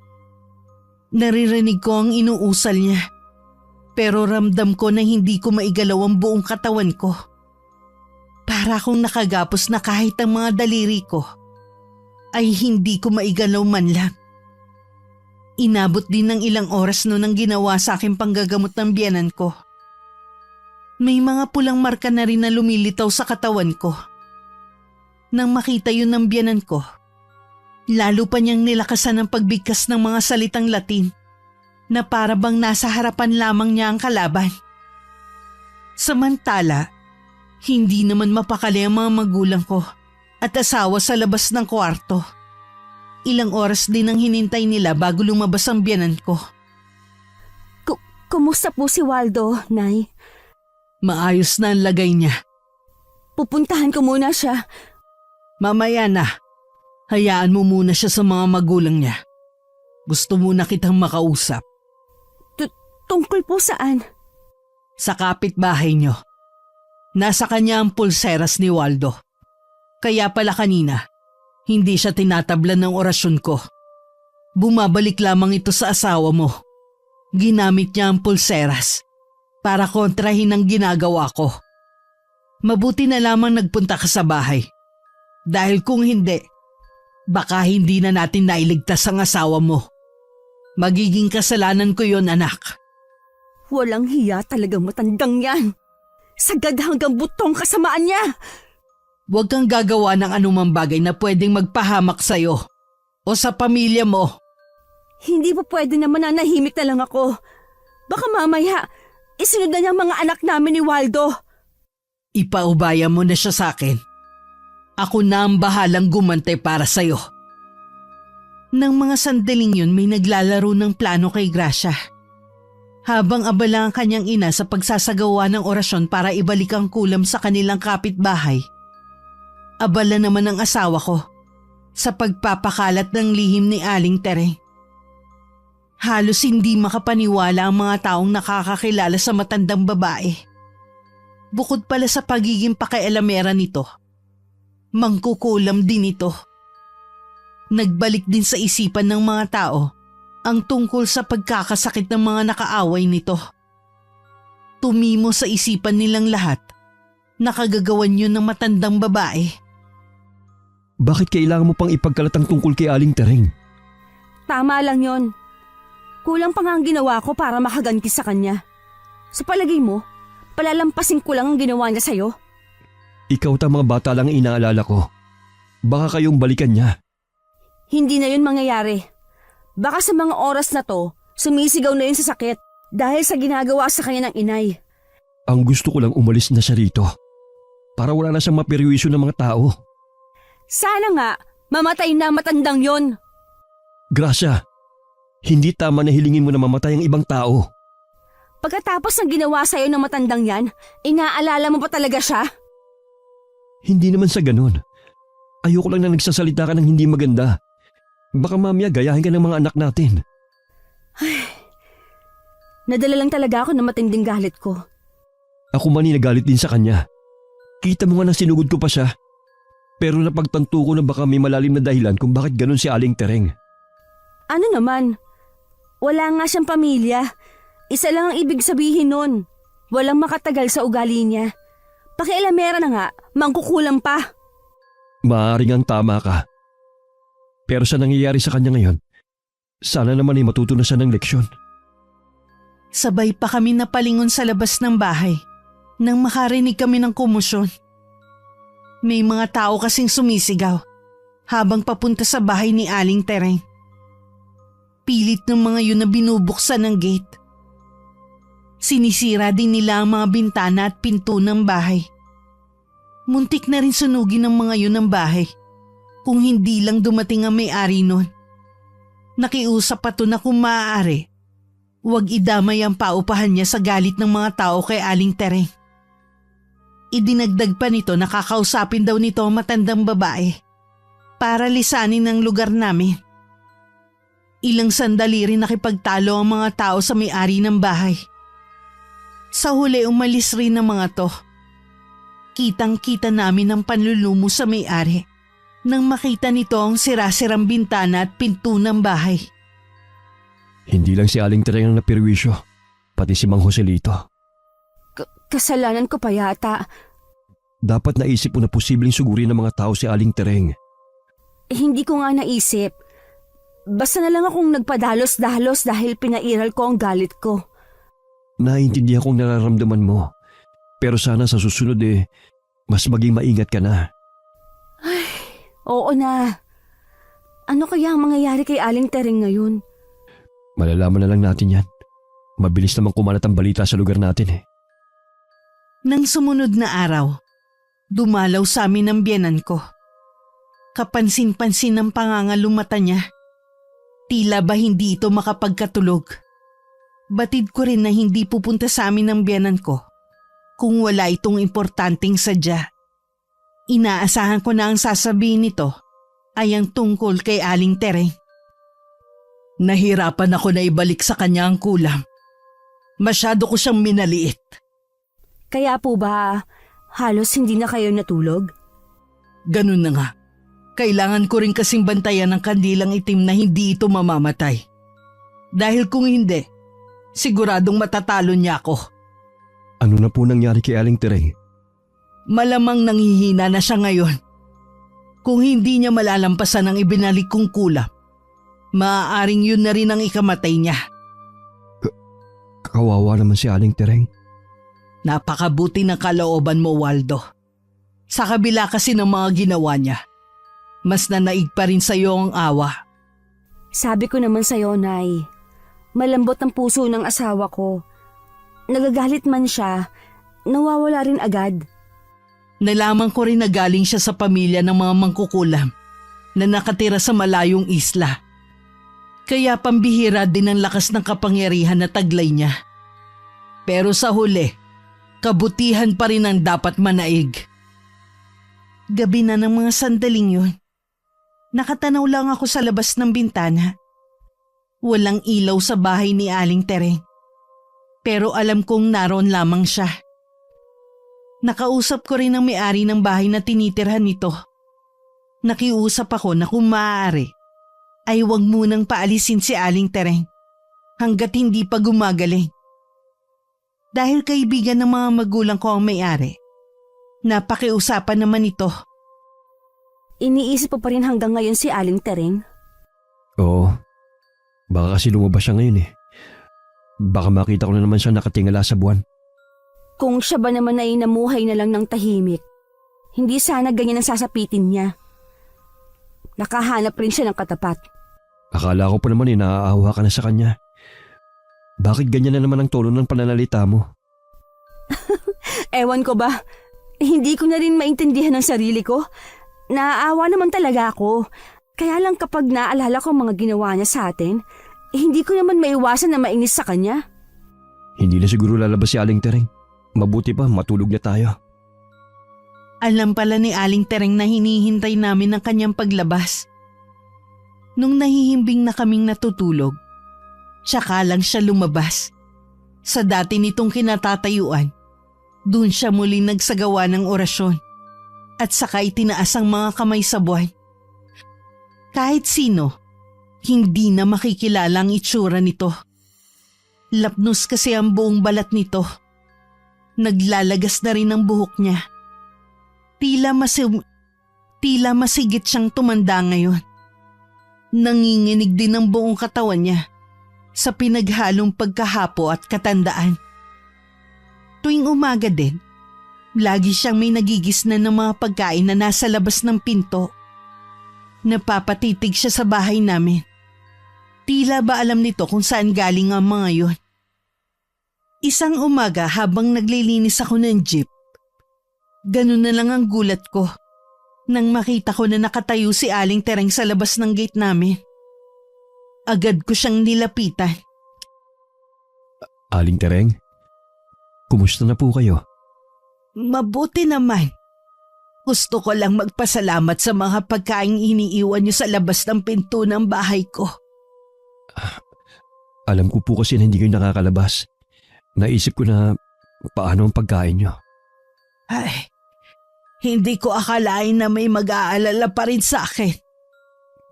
Naririnig ko ang inuusal niya. Pero ramdam ko na hindi ko maigalaw ang buong katawan ko. Para akong nakagapos na kahit ang mga daliri ko ay hindi ko maigalaw man lang. Inabot din ng ilang oras noon ang ginawa sa aking panggagamot ng biyanan ko. May mga pulang marka na rin na lumilitaw sa katawan ko. Nang makita yun ng biyanan ko, lalo pa niyang nilakasan ang pagbigkas ng mga salitang Latin na para bang nasa harapan lamang niya ang kalaban. Samantala, hindi naman mapakali ang mga magulang ko at asawa sa labas ng kwarto. Ilang oras din ang hinintay nila bago lumabas ang biyanan ko. Kumusta po si Waldo, Nay? Maayos na ang lagay niya. Pupuntahan ko muna siya. Mamaya na. Hayaan mo muna siya sa mga magulang niya. Gusto muna kitang makausap. Tungkol po saan? Sa kapitbahay niyo. Nasa kanya ang pulseras ni Waldo. Kaya pala kanina, hindi siya tinatablan ng orasyon ko. Bumabalik lamang ito sa asawa mo. Ginamit niya ang pulseras para kontrahin ang ginagawa ko. Mabuti na lamang nagpunta ka sa bahay. Dahil kung hindi, baka hindi na natin nailigtas ang asawa mo. Magiging kasalanan ko yon, anak. Walang hiya talagang matandang yan. Sagad hanggang butong kasamaan niya. Huwag kang gagawa ng anumang bagay na pwedeng magpahamak sa'yo o sa pamilya mo. Hindi pa pwede na mananahimik na lang ako. Baka mamaya, isunod na niyang mga anak namin ni Waldo. Ipaubaya mo na siya sa akin. Ako na ang bahalang gumantay para sa'yo. Nang mga sandaling yun, may naglalaro ng plano kay Gracia. Habang abala ang kanyang ina sa pagsasagawa ng orasyon para ibalik ang kulam sa kanilang kapitbahay, abala naman ang asawa ko sa pagpapakalat ng lihim ni Aling Tereng. Halos hindi makapaniwala ang mga taong nakakakilala sa matandang babae. Bukod pala sa pagiging pakialamera nito, mangkukulam din ito. Nagbalik din sa isipan ng mga tao ang tungkol sa pagkakasakit ng mga nakaaway nito. Tumimo sa isipan nilang lahat na kagagawan yun ng matandang babae. Bakit kailangan mo pang ipagkalat ang tungkol kay Aling Tereng? Tama lang yon. Kulang pa nga ang ginawa ko para makaganti sa kanya. Sa palagay mo, palalampasin ko lang ang ginawa niya sa'yo? Ikaw at ang mga bata lang ang inaalala ko. Baka kayong balikan niya. Hindi na yun mangyayari. Baka sa mga oras na to, sumisigaw na yun sa sakit dahil sa ginagawa sa kanya ng inay. Ang gusto ko lang umalis na siya rito. Para wala na siyang mapirwisyo ng mga tao. Sana nga, mamatay na matandang yon. Gracia, hindi tama na hilingin mo na mamatay ang ibang tao. Pagkatapos ng ginawa sa'yo ng matandang yan, inaalala mo pa talaga siya? Hindi naman sa ganun. Ayoko lang na nagsasalita ka ng hindi maganda. Baka mamaya gayahin ka ng mga anak natin. Nadala lang talaga ako ng matinding galit ko. Ako man nagalit din sa kanya. Kita mo nga na sinugod ko pa siya. Pero napagtanto ko na baka may malalim na dahilan kung bakit ganun si Aling Tereng. Ano naman? Wala nga siyang pamilya. Isa lang ang ibig sabihin nun. Walang makatagal sa ugali niya. Pakialamera na nga, mangkukulam pa. Maaaring ang tama ka. Pero sa nangyayari sa kanya ngayon, sana naman ay matuto na siya ng leksyon. Sabay pa kami napalingon sa labas ng bahay nang makarinig kami ng komosyon. May mga tao kasing sumisigaw habang papunta sa bahay ni Aling Tereng. Pilit ng mga yun na binubuksan ng gate. Sinisira din nila ang mga bintana at pinto ng bahay. Muntik na rin sunugin ng mga yun ang bahay kung hindi lang dumating ang may-ari nun. Nakiusap pa to na kung maaari, huwag idamay ang paupahan niya sa galit ng mga tao kay Aling Tereng. Idinagdag pa nito na kakausapin daw nito ang matandang babae para lisanin ang lugar namin. Ilang sandali rin nakipagtalo ang mga tao sa may-ari ng bahay. Sa huli umalis rin ang mga to. Kitang-kita namin ang panlulumo sa may-ari nang makita nito ang sirasirang bintana at pinto ng bahay. Hindi lang si Aling Tereng ang napirwisyo, pati si Mang Joselito. Kasalanan ko pa yata. Dapat naisip mo na posibleng sugurin ng mga tao si Aling Tereng. Hindi ko nga naisip. Basta na lang akong nagpadalos-dalos dahil pinairal ko ang galit ko. Naiintindihan kong nararamdaman mo. Pero sana sa susunod mas maging maingat ka na. Ay, oo na. Ano kaya ang mangyayari kay Aling Tereng ngayon? Malalaman na lang natin yan. Mabilis namang kumalat ang balita sa lugar natin Nang sumunod na araw, dumalaw sa amin ang biyenan ko. Kapansin-pansin ang pangangalumata niya. Tila ba hindi ito makapagkatulog? Batid ko rin na hindi pupunta sa amin ang biyenan ko kung wala itong importanteng sadya. Inaasahan ko na ang sasabihin nito ay ang tungkol kay Aling Tereng. Nahirapan ako na ibalik sa kanya ang kulam. Masyado ko siyang minaliit. Kaya po ba halos hindi na kayo natulog? Ganun na nga. Kailangan ko rin kasing bantayan ang kandilang itim na hindi ito mamamatay. Dahil kung hindi, siguradong matatalo niya ako. Ano na po nangyari kay Aling Tereng? Malamang nanghihina na siya ngayon. Kung hindi niya malalampasan ang ibinalik kong kulam, maaaring yun na rin ang ikamatay niya. Kawawa naman si Aling Tereng. Napakabuti ng kalooban mo, Waldo. Sa kabila kasi ng mga ginawa niya, mas nanaig pa rin sa iyo ang awa. Sabi ko naman sa'yo, Nay. Malambot ang puso ng asawa ko. Nagagalit man siya, nawawala rin agad. Nalaman ko rin na galing siya sa pamilya ng mga mangkukulam na nakatira sa malayong isla. Kaya pambihira din ang lakas ng kapangyarihan na taglay niya. Pero sa huli, kabutihan pa rin ang dapat manaig. Gabi na ng mga sandaling yun. Nakatanaw lang ako sa labas ng bintana. Walang ilaw sa bahay ni Aling Tereng. Pero alam kong naroon lamang siya. Nakausap ko rin ang may-ari ng bahay na tinitirhan nito. Nakiusap ako na kung maaari, ay huwag munang paalisin si Aling Tereng hanggat hindi pa gumagaling. Dahil kaibigan ng mga magulang ko ang may-ari, napakiusapan naman ito. Iniisip pa rin hanggang ngayon si Aling Tereng? Oo. Baka kasi lumabas siya ngayon eh. Baka makita ko na naman siya nakatingala sa buwan. Kung siya ba naman ay namuhay na lang ng tahimik, hindi sana ganyan ang sasapitin niya. Nakahanap rin siya ng katapat. Akala ko pa naman eh naaawa ka na sa kanya. Bakit ganyan na naman ang tono ng pananalita mo? Ewan ko ba, hindi ko na rin maintindihan ang sarili ko. Naaawa naman talaga ako. Kaya lang kapag naalala ko ang mga ginawa niya sa atin, hindi ko naman maiwasan na mainis sa kanya. Hindi na siguro lalabas si Aling Tereng. Mabuti pa matulog na tayo. Alam pala ni Aling Tereng na hinihintay namin ang kanyang paglabas. Nung nahihimbing na kaming natutulog, tsaka lang siya lumabas. Sa dati nitong kinatatayuan, dun siya muli nagsagawa ng orasyon at saka itinaas ang mga kamay sa buwan. Kahit sino, hindi na makikilala ang itsura nito. Lapnos kasi ang buong balat nito. Naglalagas na rin ang buhok niya. Tila masigit siyang tumanda ngayon. Nanginginig din ang buong katawan niya sa pinaghalong pagkahapo at katandaan. Tuwing umaga din, lagi siyang may nagigisnan ng mga pagkain na nasa labas ng pinto. Napapatitig siya sa bahay namin. Tila ba alam nito kung saan galing ang mga yon? Isang umaga habang naglilinis ako ng jeep, ganun na lang ang gulat ko nang makita ko na nakatayo si Aling Tereng sa labas ng gate namin. Agad ko siyang nilapitan. Aling Tereng, kumusta na po kayo? Mabuti naman. Gusto ko lang magpasalamat sa mga pagkaing iniiwan niyo sa labas ng pinto ng bahay ko. Alam ko po kasi na hindi kayo nakakalabas. Naisip ko na paano ang pagkain niyo. Ay, hindi ko akalain na may mag-aalala pa rin sa akin.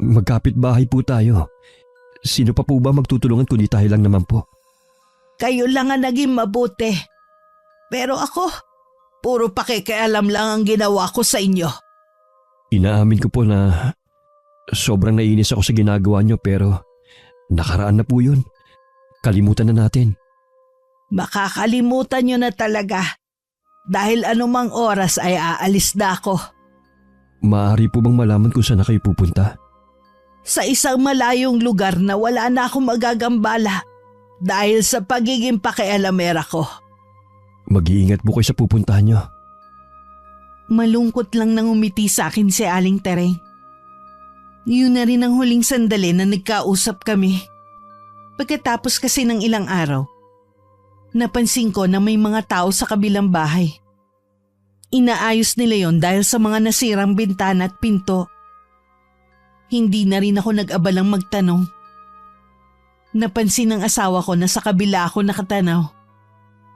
Magkapit bahay po tayo. Sino pa po ba magtutulungan kundi tayo lang naman po? Kayo lang ang naging mabuti. Pero ako, puro pakikialam lang ang ginawa ko sa inyo. Inaamin ko po na sobrang naiinis ako sa ginagawa niyo pero nakaraan na po yun. Kalimutan na natin. Makakalimutan nyo na talaga. Dahil anumang oras ay aalis na ako. Maaari po bang malaman kung saan na kayo pupunta? Sa isang malayong lugar na wala na akong magagambala dahil sa pagiging pakialamera ko. Mag-iingat po kayo sa pupuntahan nyo. Malungkot lang nang umiti sa akin si Aling Tereng. Yun na rin ang huling sandali na nagkausap kami. Pagkatapos kasi ng ilang araw, napansin ko na may mga tao sa kabilang bahay. Inaayos nila yon dahil sa mga nasirang bintana at pinto. Hindi na rin ako nag-abalang magtanong. Napansin ng asawa ko na sa kabila ako nakatanaw.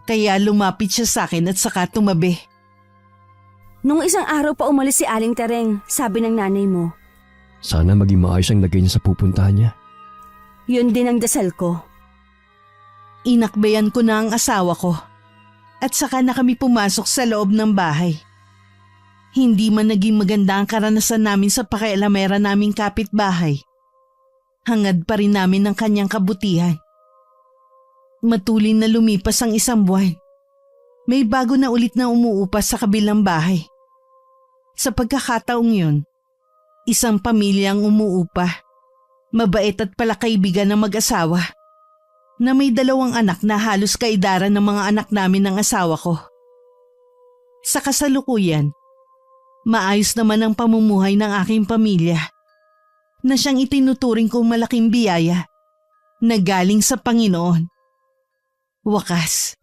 Kaya lumapit siya sa akin at saka tumabi. Nung isang araw pa umalis si Aling Tereng, sabi ng nanay mo. Sana maging maayos ang lagay niya sa pupuntahan niya. Yun din ang dasal ko. Inakbayan ko na ang asawa ko at saka na kami pumasok sa loob ng bahay. Hindi man naging maganda ang karanasan namin sa pakialamera naming kapitbahay. Hangad pa rin namin ang kanyang kabutihan. Matulin na lumipas ang isang buwan. May bago na ulit na umuupas sa kabilang bahay. Sa pagkakataong yun, isang pamilyang umuupa. Mabait at palakaibigan ng mag-asawa na may 2 anak na halos kaidaran ng mga anak namin ng asawa ko. Sa kasalukuyan, maayos naman ang pamumuhay ng aking pamilya na siyang itinuturing kong malaking biyaya na galing sa Panginoon. Wakas,